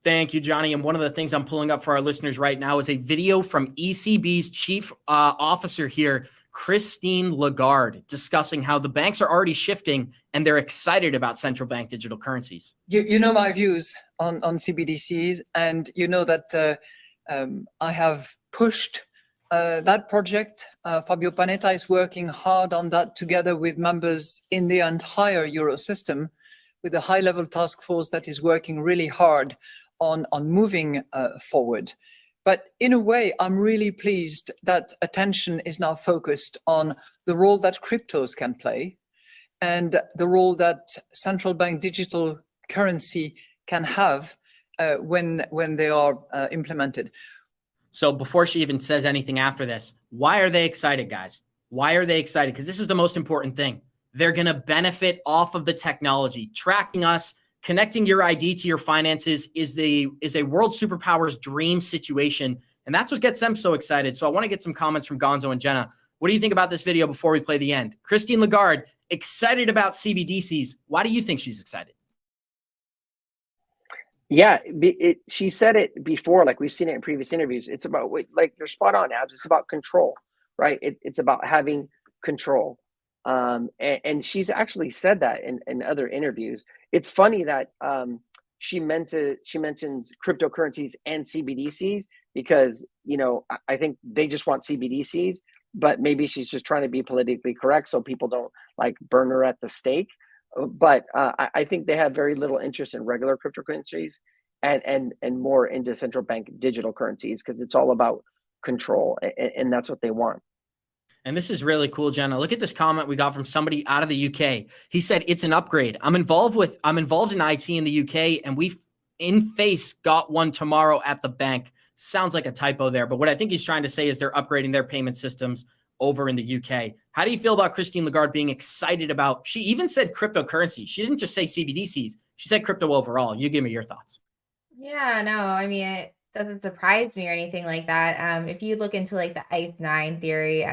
Thank you, Johnny. And one of the things I'm pulling up for our listeners right now is a video from ECB's chief officer here, Christine Lagarde, discussing how the banks are already shifting and they're excited about central bank digital currencies. You know my views on CBDCs, and you know that I have pushed that project. Fabio Panetta is working hard on that together with members in the entire Eurosystem, with a high-level task force that is working really hard on moving forward. But in a way, I'm really pleased that attention is now focused on the role that cryptos can play and the role that central bank digital currency can have when they are implemented. So before she even says anything after this, why are they excited, guys? Why are they excited? Because this is the most important thing. They're going to benefit off of the technology. Tracking us, connecting your ID to your finances is a world superpower's dream situation. And that's what gets them so excited. So I want to get some comments from Gonzo and Jenna. What do you think about this video before we play the end? Christine Lagarde, excited about CBDCs. Why do you think she's excited? Yeah, she said it before, like we've seen it in previous interviews. It's about, like, you're spot on, Abs. It's about control, right? It's about having control. And she's actually said that in other interviews. It's funny that she mentions cryptocurrencies and CBDCs because, I think they just want CBDCs, but maybe she's just trying to be politically correct so people don't like burn her at the stake. But I think they have very little interest in regular cryptocurrencies and more into central bank digital currencies because it's all about control, and that's what they want. And this is really cool, Jenna. Look at this comment we got from somebody out of the UK. He said, it's an upgrade. I'm involved in IT in the UK, and we've in face got one tomorrow at the bank. Sounds like a typo there, but what I think he's trying to say is they're upgrading their payment systems over in the UK. How do you feel about Christine Lagarde being excited about, she even said cryptocurrency. She didn't just say CBDCs. She said crypto overall. You give me your thoughts. Yeah, no, I mean, it doesn't surprise me or anything like that. If you look into like the ICE 9 theory,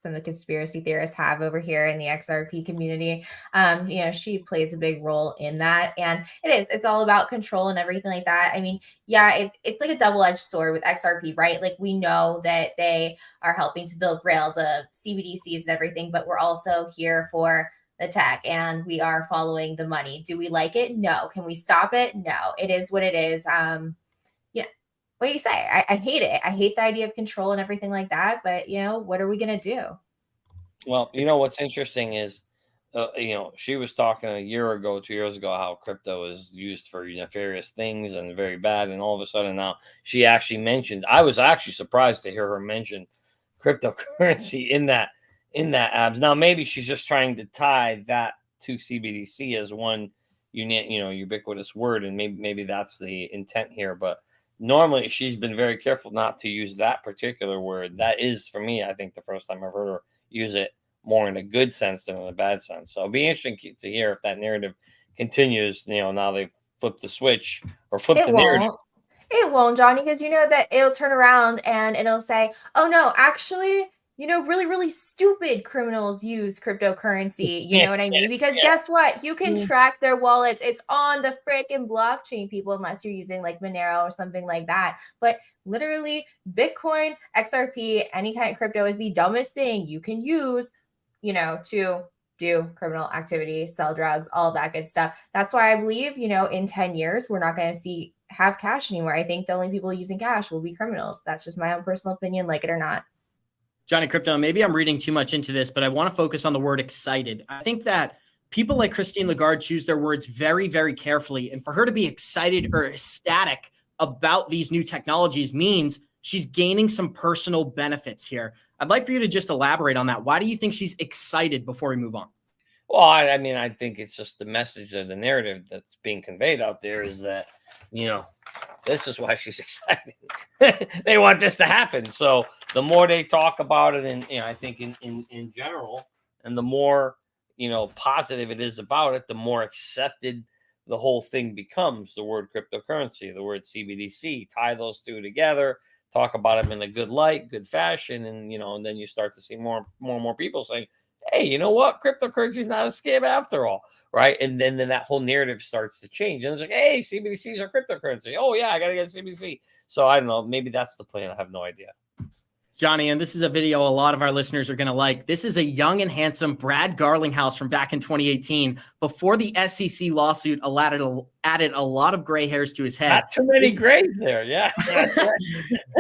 some of the conspiracy theorists have over here in the XRP community. She plays a big role in that. And it's all about control and everything like that. I mean, yeah, it's like a double-edged sword with XRP, right? Like, we know that they are helping to build rails of CBDCs and everything, but we're also here for the tech and we are following the money. Do we like it? No. Can we stop it? No. It is what it is. Yeah. What do you say? I hate it. I hate the idea of control and everything like that. But, what are we going to do? Well, what's interesting is, she was talking a year ago, 2 years ago, how crypto is used for nefarious things and very bad. And all of a sudden now she actually mentioned, I was actually surprised to hear her mention cryptocurrency in that abs. Now, maybe she's just trying to tie that to CBDC as one ubiquitous word. And maybe that's the intent here. But normally she's been very careful not to use that particular word. That is, for me, I think the first time I've heard her use it more in a good sense than in a bad sense. So it'll be interesting to hear if that narrative continues. Now they've flipped the switch or flipped the narrative. It won't, Johnny, because that it'll turn around and it'll say, oh no, actually, really, really stupid criminals use cryptocurrency. You know what I mean? Because guess what? You can track their wallets. It's on the freaking blockchain, people, unless you're using like Monero or something like that. But literally, Bitcoin, XRP, any kind of crypto is the dumbest thing you can use, to do criminal activity, sell drugs, all of that good stuff. That's why I believe, in 10 years, we're not going to have cash anymore. I think the only people using cash will be criminals. That's just my own personal opinion, like it or not. Johnny Crypto, maybe I'm reading too much into this, but I want to focus on the word excited. I think that people like Christine Lagarde choose their words very, very carefully. And for her to be excited or ecstatic about these new technologies means she's gaining some personal benefits here. I'd like for you to just elaborate on that. Why do you think she's excited before we move on? Well, I mean, I think it's just the message of the narrative that's being conveyed out there is that, this is why she's excited. They want this to happen. So the more they talk about it, and I think in general, and the more positive it is about it, the more accepted the whole thing becomes. The word cryptocurrency, the word CBDC, tie those two together, talk about them in a good light, good fashion, and and then you start to see more and more people saying, hey, you know what? Cryptocurrency is not a scam after all, right? And then that whole narrative starts to change. And it's like, hey, CBDCs are cryptocurrency. Oh, yeah, I got to get CBDC. So I don't know. Maybe that's the plan. I have no idea. Johnny, and this is a video a lot of our listeners are going to like. This is a young and handsome Brad Garlinghouse from back in 2018, before the SEC lawsuit added a lot of gray hairs to his head. Not too many grays there, yeah.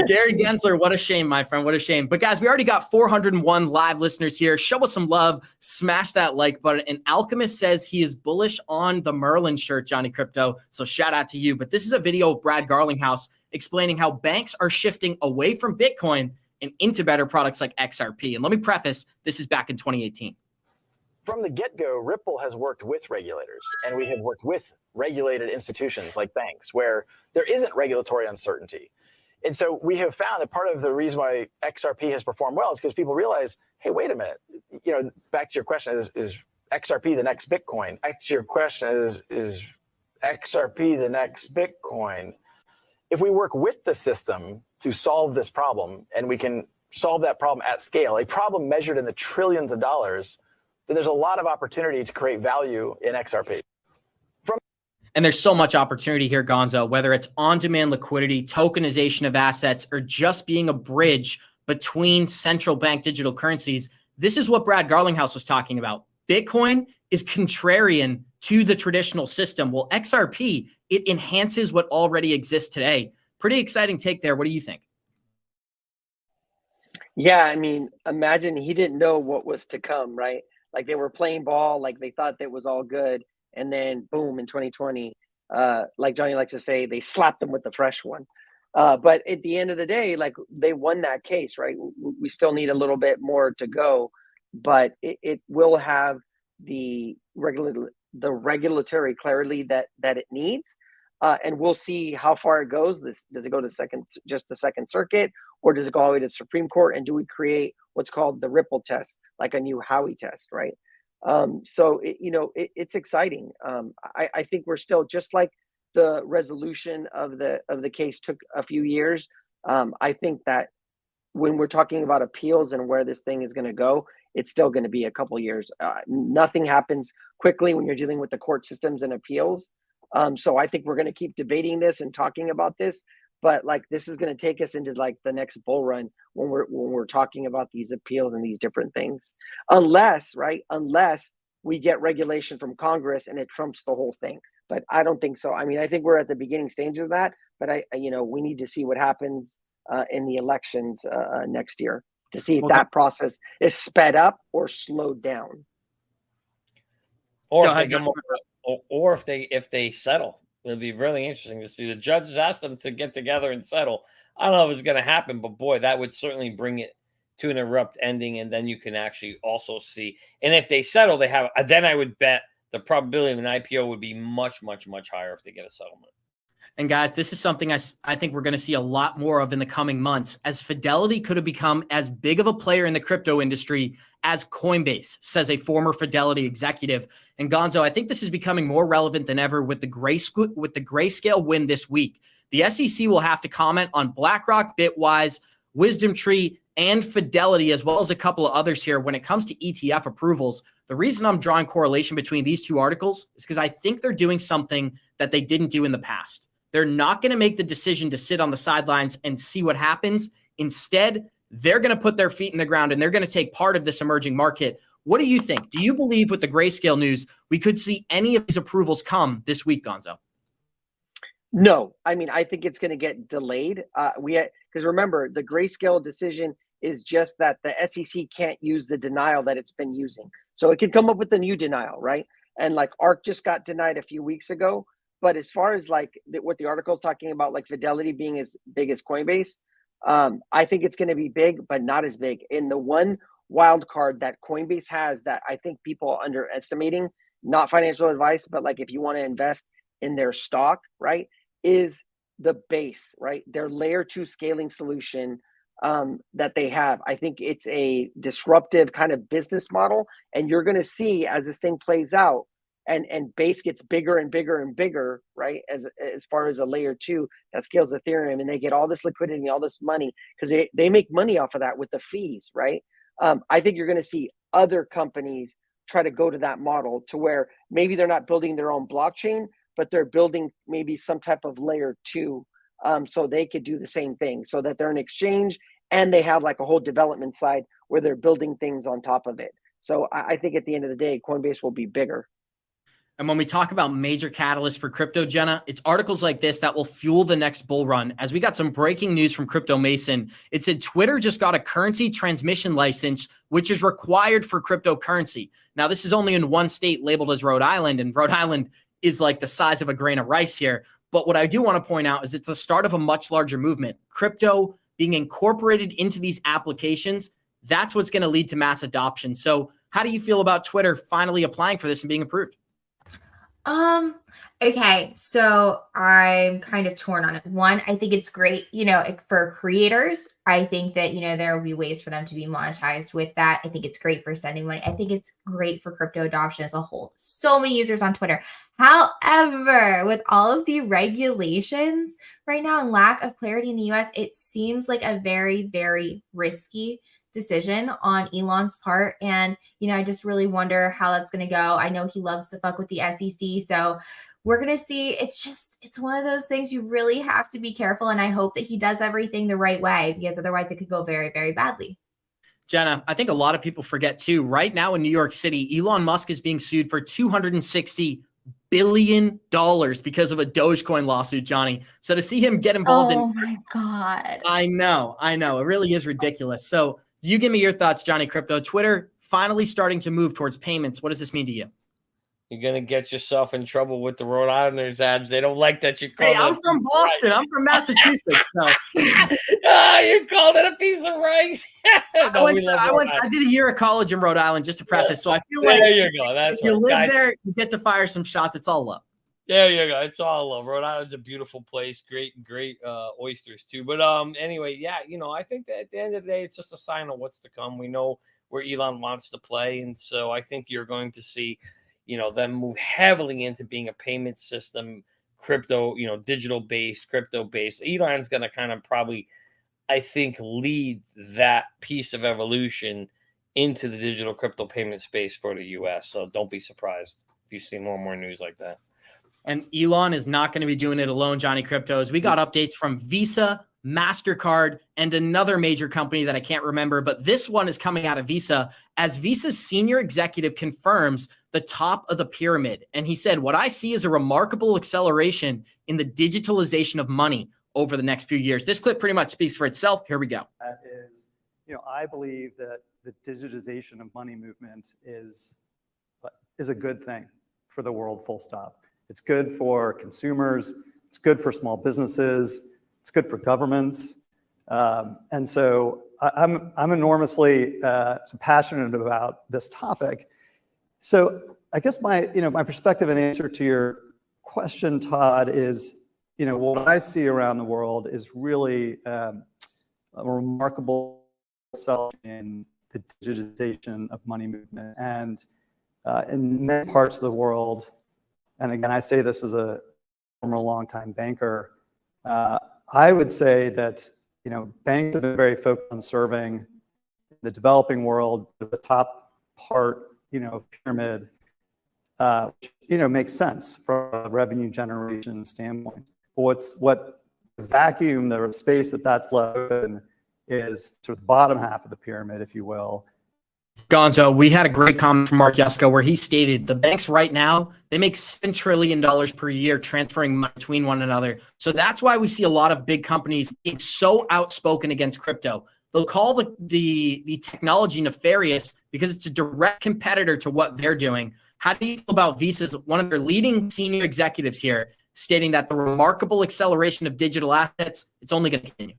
Gary Gensler, what a shame, my friend. What a shame. But guys, we already got 401 live listeners here. Show us some love. Smash that like button. And Alchemist says he is bullish on the Merlin shirt, Johnny Crypto. So shout out to you. But this is a video of Brad Garlinghouse explaining how banks are shifting away from Bitcoin and into better products like XRP. And let me preface, this is back in 2018. From the get-go, Ripple has worked with regulators, and we have worked with regulated institutions like banks where there isn't regulatory uncertainty. And so we have found that part of the reason why XRP has performed well is because people realize, hey, wait a minute, back to your question, is XRP the next Bitcoin? Back to your question, is XRP the next Bitcoin? If we work with the system to solve this problem, and we can solve that problem at scale, a problem measured in the trillions of dollars, then there's a lot of opportunity to create value in XRP. And there's so much opportunity here, Gonzo, whether it's on-demand liquidity, tokenization of assets, or just being a bridge between central bank digital currencies. This is what Brad Garlinghouse was talking about. Bitcoin is contrarian to the traditional system. Well, XRP, it enhances what already exists today. Pretty exciting take there. What do you think? Yeah, I mean, imagine he didn't know what was to come, right? Like they were playing ball, like they thought that was all good. And then boom, in 2020, like Johnny likes to say, they slapped them with the fresh one. But at the end of the day, like they won that case, right? We still need a little bit more to go, but it will have the regulatory clarity that it needs. And we'll see how far it goes. Does it go to the Second Circuit, or does it go all the way to the Supreme Court? And do we create what's called the Ripple test, like a new Howey test, right? So it's exciting. I think we're still, just like the resolution of the case took a few years. I think that when we're talking about appeals and where this thing is going to go, it's still going to be a couple years. Nothing happens quickly when you're dealing with the court systems and appeals. So I think we're going to keep debating this and talking about this, but like this is going to take us into like the next bull run when we're talking about these appeals and these different things, unless we get regulation from Congress and it trumps the whole thing. But I don't think so. I mean, I think we're at the beginning stage of that, but we need to see what happens in the elections next year to see if that process is sped up or slowed down. Or Go if ahead, they come up, or if they settle. It'll be really interesting to see. The judges asked them to get together and settle. I don't know if it's going to happen, but boy, that would certainly bring it to an abrupt ending, and then you can actually also see. And if they settle, then I would bet the probability of an IPO would be much, much, much higher if they get a settlement. And guys, this is something I think we're going to see a lot more of in the coming months, as Fidelity could have become as big of a player in the crypto industry as Coinbase, says a former Fidelity executive. And Gonzo, I think this is becoming more relevant than ever with the Grayscale win this week. The SEC will have to comment on BlackRock, Bitwise, WisdomTree, and Fidelity, as well as a couple of others here when it comes to ETF approvals. The reason I'm drawing correlation between these two articles is because I think they're doing something that they didn't do in the past. They're not going to make the decision to sit on the sidelines and see what happens. Instead, they're going to put their feet in the ground and they're going to take part of this emerging market. What do you think? Do you believe with the Grayscale news, we could see any of these approvals come this week, Gonzo? No, I mean, I think it's going to get delayed. Because remember, the Grayscale decision is just that the SEC can't use the denial that it's been using. So it could come up with a new denial, right? And like ARK just got denied a few weeks ago. But as far as like what the article is talking about, like Fidelity being as big as Coinbase, I think it's going to be big, but not as big. In the one wild card that Coinbase has that I think people are underestimating, not financial advice, but like if you want to invest in their stock, right, is the base, right? Their layer 2 scaling solution that they have. I think it's a disruptive kind of business model. And you're going to see as this thing plays out, and base gets bigger and bigger and bigger, right? As far as a layer 2 that scales Ethereum, and they get all this liquidity, all this money, because they make money off of that with the fees, right? I think you're going to see other companies try to go to that model to where maybe they're not building their own blockchain, but they're building maybe some type of layer 2 so they could do the same thing, so that they're an exchange and they have like a whole development side where they're building things on top of it. So I think at the end of the day, Coinbase will be bigger. And when we talk about major catalysts for crypto, Jenna, it's articles like this that will fuel the next bull run. As we got some breaking news from Crypto Mason, it said Twitter just got a currency transmission license, which is required for cryptocurrency. Now, this is only in one state labeled as Rhode Island, and Rhode Island is like the size of a grain of rice here. But what I do want to point out is it's the start of a much larger movement. Crypto being incorporated into these applications, that's what's going to lead to mass adoption. So how do you feel about Twitter finally applying for this and being approved? Okay, so I'm kind of torn on it. One, I think it's great, for creators. I think that, there will be ways for them to be monetized with that. I think it's great for sending money. I think it's great for crypto adoption as a whole. So many users on Twitter. However, with all of the regulations right now and lack of clarity in the US, it seems like a very, very risky decision on Elon's part. And, I just really wonder how that's going to go. I know he loves to fuck with the SEC. So we're going to see. It's one of those things you really have to be careful. And I hope that he does everything the right way, because otherwise it could go very, very badly. Jenna, I think a lot of people forget too, right now in New York City, Elon Musk is being sued for $260 billion because of a Dogecoin lawsuit, Johnny. So to see him get involved my God. I know. It really is ridiculous. So you give me your thoughts, Johnny Crypto. Twitter finally starting to move towards payments. What does this mean to you? You're going to get yourself in trouble with the Rhode Islanders, Abs. They don't like that you call Hey, I'm from Boston. I'm from Massachusetts. So. You called it a piece of rice. I did a year of college in Rhode Island, just to preface. So I feel like there you go. That's if you live there, you get to fire some shots. It's all love. There you go. It's all love. Rhode Island's a beautiful place. Great oysters too. But anyway, yeah, I think that at the end of the day, it's just a sign of what's to come. We know where Elon wants to play, and so I think you're going to see, them move heavily into being a payment system, crypto, digital based, crypto based. Elon's going to kind of probably I think, lead that piece of evolution into the digital crypto payment space for the US. So don't be surprised if you see more and more news like that. And Elon is not going to be doing it alone, Johnny Cryptos. We got updates from Visa, MasterCard, and another major company that I can't remember, but this one is coming out of Visa as Visa's senior executive confirms the top of the pyramid. And he said, what I see is a remarkable acceleration in the digitalization of money over the next few years. This clip pretty much speaks for itself. Here we go. That is, I believe that the digitization of money movement is a good thing for the world, full stop. It's good for consumers. It's good for small businesses. It's good for governments. And so I'm enormously passionate about this topic. So I guess my perspective and answer to your question, Todd, is, what I see around the world is really a remarkable acceleration in the digitization of money movement. And in many parts of the world, and again, I say this as a former longtime banker, I would say that, banks have been very focused on serving the developing world, the top part, pyramid, makes sense from a revenue generation standpoint. But what the vacuum, the space that's left open is sort of the bottom half of the pyramid, if you will. Gonzo, we had a great comment from Mark Yesko where he stated the banks right now, they make $7 trillion per year transferring money between one another. So that's why we see a lot of big companies being so outspoken against crypto. They'll call the technology nefarious because it's a direct competitor to what they're doing. How do you feel about Visa's, one of their leading senior executives here, stating that the remarkable acceleration of digital assets, it's only going to continue?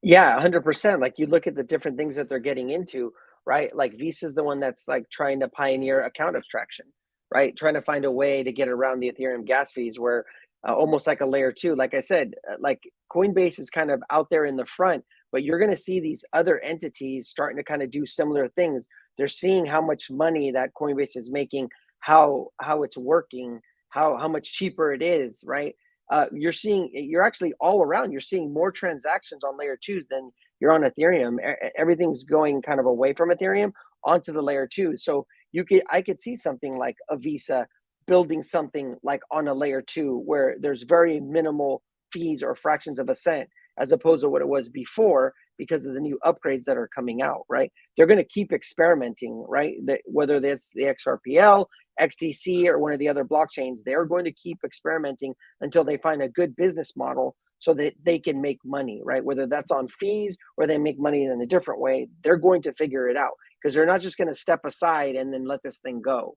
Yeah, 100%. Like, you look at the different things that they're getting into, right? Like, Visa's the one that's like trying to pioneer account abstraction, right? Trying to find a way to get around the Ethereum gas fees, where almost like a layer two. Like I said, like Coinbase is kind of out there in the front, but you're going to see these other entities starting to kind of do similar things. They're seeing how much money that Coinbase is making, how it's working, how much cheaper it is, right? You're actually all around. You're seeing more transactions on layer twos than you're on Ethereum. Everything's going kind of away from Ethereum onto the layer two. So I could see something like a Visa building something like on a layer two where there's very minimal fees or fractions of a cent, as opposed to what it was before, because of the new upgrades that are coming out, right? They're going to keep experimenting, right? Whether that's the XRPL, XDC, or one of the other blockchains, they're going to keep experimenting until they find a good business model so that they can make money, right? Whether that's on fees or they make money in a different way, they're going to figure it out, because they're not just going to step aside and then let this thing go.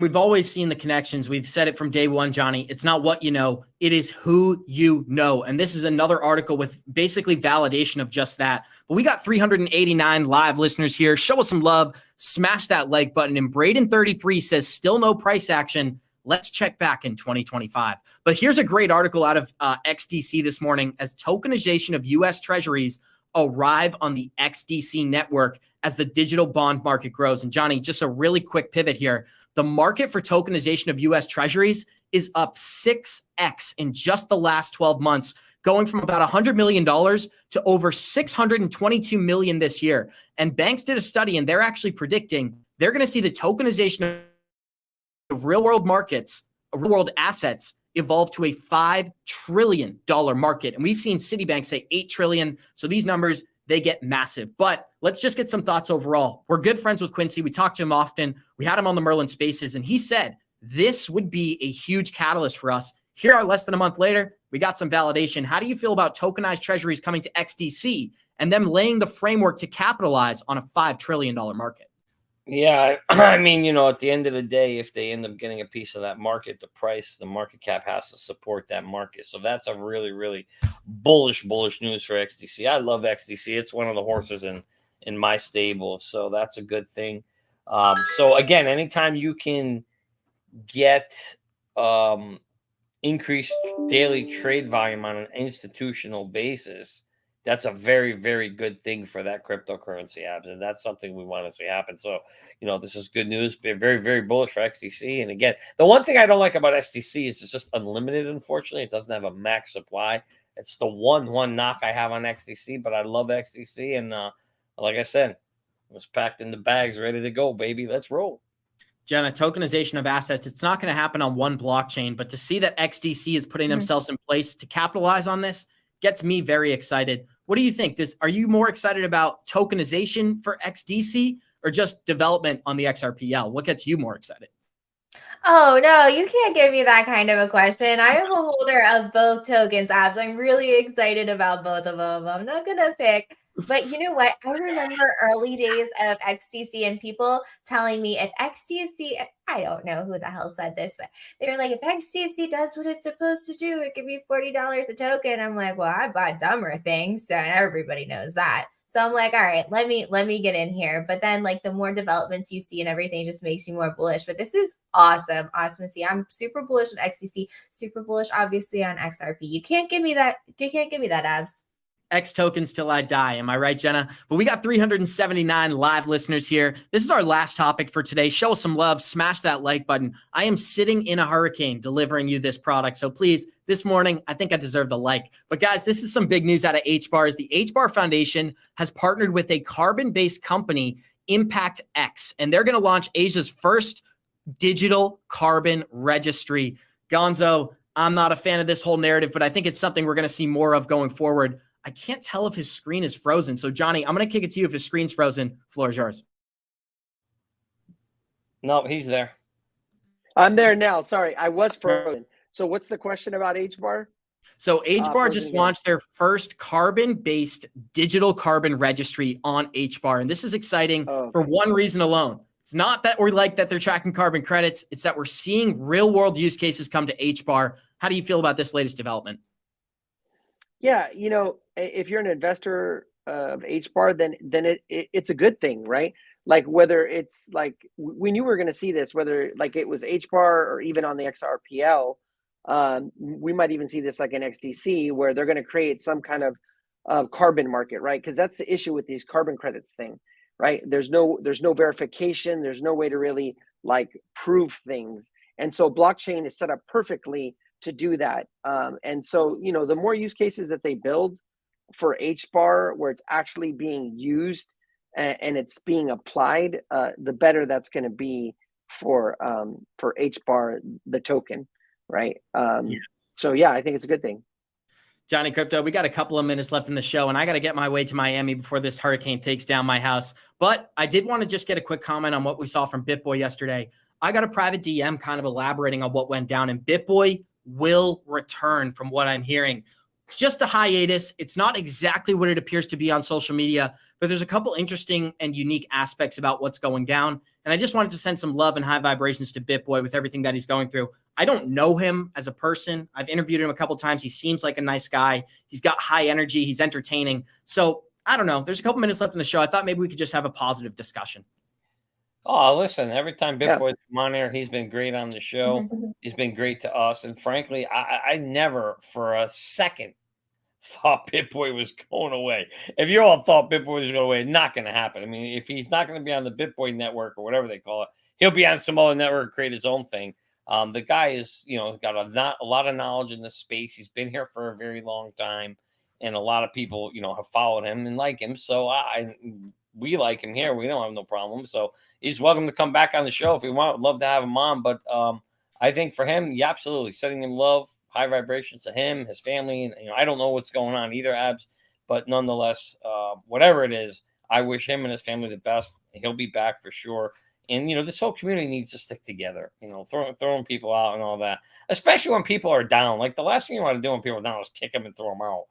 We've always seen the connections. We've said it from day one, Johnny. It's not what you know, it is who you know. And this is another article with basically validation of just that. But we got 389 live listeners here. Show us some love. Smash that like button. And Braden33 says, still no price action. Let's check back in 2025. But here's a great article out of XDC this morning as tokenization of U.S. treasuries arrive on the XDC network as the digital bond market grows. And Johnny, just a really quick pivot here. The market for tokenization of U.S. treasuries is up 6x in just the last 12 months, going from about $100 million to over $622 million this year. And banks did a study, and they're actually predicting they're going to see the tokenization of real-world markets, real-world assets, evolve to a $5 trillion market. And we've seen Citibank say $8 trillion. So these numbers, they get massive. But let's just get some thoughts overall. We're good friends with Quincy. We talk to him often. We had him on the Merlin Spaces, and he said this would be a huge catalyst for us. Here, less than a month later, we got some validation. How do you feel about tokenized treasuries coming to XDC and them laying the framework to capitalize on a $5 trillion market? Yeah, I mean, at the end of the day, if they end up getting a piece of that market, the market cap has to support that market. So that's a really, really bullish news for XDC. I love XDC. It's one of the horses in my stable. So that's a good thing. So again, anytime you can get increased daily trade volume on an institutional basis, that's a very, very good thing for that cryptocurrency apps. And that's something we want to see happen. So, this is good news. Be very, very bullish for XDC. And again, the one thing I don't like about XDC is it's just unlimited, unfortunately. It doesn't have a max supply. It's the one knock I have on XDC, but I love XDC. And like I said, it's packed in the bags, ready to go, baby. Let's roll. Jenna, tokenization of assets, it's not going to happen on one blockchain, but to see that XDC is putting themselves in place to capitalize on this gets me very excited. What do you think? Are you more excited about tokenization for XDC or just development on the XRPL? What gets you more excited? Oh, no, you can't give me that kind of a question. I am a holder of both tokens apps. I'm really excited about both of them. I'm not going to pick. But you know what? I remember early days of XDC and people telling me if XDC, I don't know who the hell said this, but they were like, if XDC does what it's supposed to do, it give me $40 a token. I'm like, well, I bought dumber things, so everybody knows that. So I'm like, all right, let me get in here. But then like the more developments you see and everything just makes you more bullish. But this is awesome. Awesome to see. I'm super bullish on XDC, super bullish, obviously, on XRP. You can't give me that. You can't give me that, Abs. X tokens till I die. Am I right, Jenna? But we got 379 live listeners here. This is our last topic for today. Show us some love. Smash that like button. I am sitting in a hurricane delivering you this product. So please, this morning, I think I deserve the like. But guys, this is some big news out of HBAR. The HBAR Foundation has partnered with a carbon-based company, Impact X, and they're going to launch Asia's first digital carbon registry. Gonzo, I'm not a fan of this whole narrative, but I think it's something we're going to see more of going forward. I can't tell if his screen is frozen. So, Johnny, I'm going to kick it to you if his screen's frozen. Floor is yours. No, he's there. I'm there now. Sorry, I was frozen. So what's the question about HBAR? So HBAR just launched their first carbon-based digital carbon registry on HBAR. And this is exciting for one reason alone. It's not that we're like that they're tracking carbon credits. It's that we're seeing real-world use cases come to HBAR. How do you feel about this latest development? Yeah, if you're an investor of HBAR, then it's a good thing, right? Like whether it's like we knew we were going to see this, whether like it was HBAR or even on the XRPL, we might even see this like in XDC where they're going to create some kind of carbon market, right? Because that's the issue with these carbon credits thing, right? There's no verification. There's no way to really like prove things, and so blockchain is set up perfectly to do that. And so, the more use cases that they build for HBAR, where it's actually being used and it's being applied, the better that's going to be for HBAR, the token, right? So yeah, I think it's a good thing. Johnny Crypto, we got a couple of minutes left in the show, and I got to get my way to Miami before this hurricane takes down my house. But I did want to just get a quick comment on what we saw from BitBoy yesterday. I got a private DM kind of elaborating on what went down, and BitBoy will return from what I'm hearing. It's just a hiatus. It's not exactly what it appears to be on social media, but there's a couple interesting and unique aspects about what's going down. And I just wanted to send some love and high vibrations to BitBoy with everything that he's going through. I don't know him as a person. I've interviewed him a couple times. He seems like a nice guy. He's got high energy. He's entertaining. So I don't know. There's a couple minutes left in the show. I thought maybe we could just have a positive discussion. Oh, listen, every time BitBoy's come on here, he's been great on the show. He's been great to us. And frankly, I never for a second thought BitBoy was going away. If you all thought BitBoy was going away, not going to happen. I mean, if he's not going to be on the BitBoy network or whatever they call it, he'll be on some other network, create his own thing. The guy is, got a lot of knowledge in this space. He's been here for a very long time. And a lot of people, have followed him and like him. So we like him here. We don't have no problem. So he's welcome to come back on the show if we want. I'd love to have him on. But I think for him, yeah, absolutely. Sending him love, high vibrations to him, his family. And I don't know what's going on either, Abs. But nonetheless, whatever it is, I wish him and his family the best. He'll be back for sure. And, this whole community needs to stick together, throwing people out and all that, especially when people are down. Like the last thing you want to do when people are down is kick them and throw them out.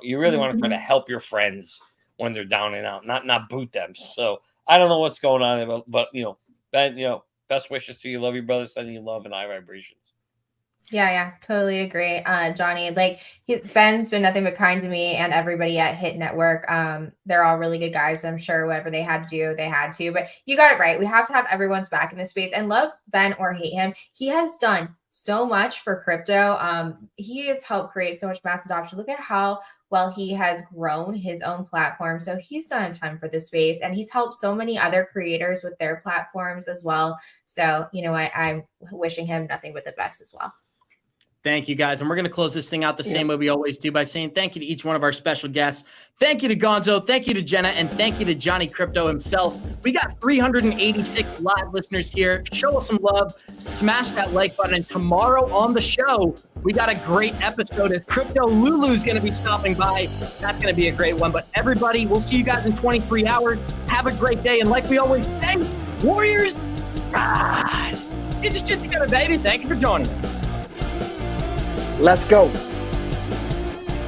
You really want to try to help your friends when they're down and out, not boot them. So I don't know what's going on, but Ben, best wishes to you. Love you, brother. Sending you love and high vibrations. Yeah, totally agree. Johnny, Ben's been nothing but kind to me and everybody at Hit Network. They're all really good guys. I'm sure whatever they had to do, they had to. But you got it right. We have to have everyone's back in this space. And love Ben or hate him, he has done so much for crypto. He has helped create so much mass adoption. Look at how well, he has grown his own platform. So he's done a ton for the space, and he's helped so many other creators with their platforms as well. So, you know, I'm wishing him nothing but the best as well. Thank you, guys. And we're going to close this thing out the same way we always do by saying thank you to each one of our special guests. Thank you to Gonzo. Thank you to Jenna. And thank you to Johnny Crypto himself. We got 386 live listeners here. Show us some love. Smash that like button. And tomorrow on the show, we got a great episode as Crypto Lulu's going to be stopping by. That's going to be a great one. But everybody, we'll see you guys in 23 hours. Have a great day. And like we always say, Warriors, rise. It's just together, baby. Thank you for joining us. Let's go.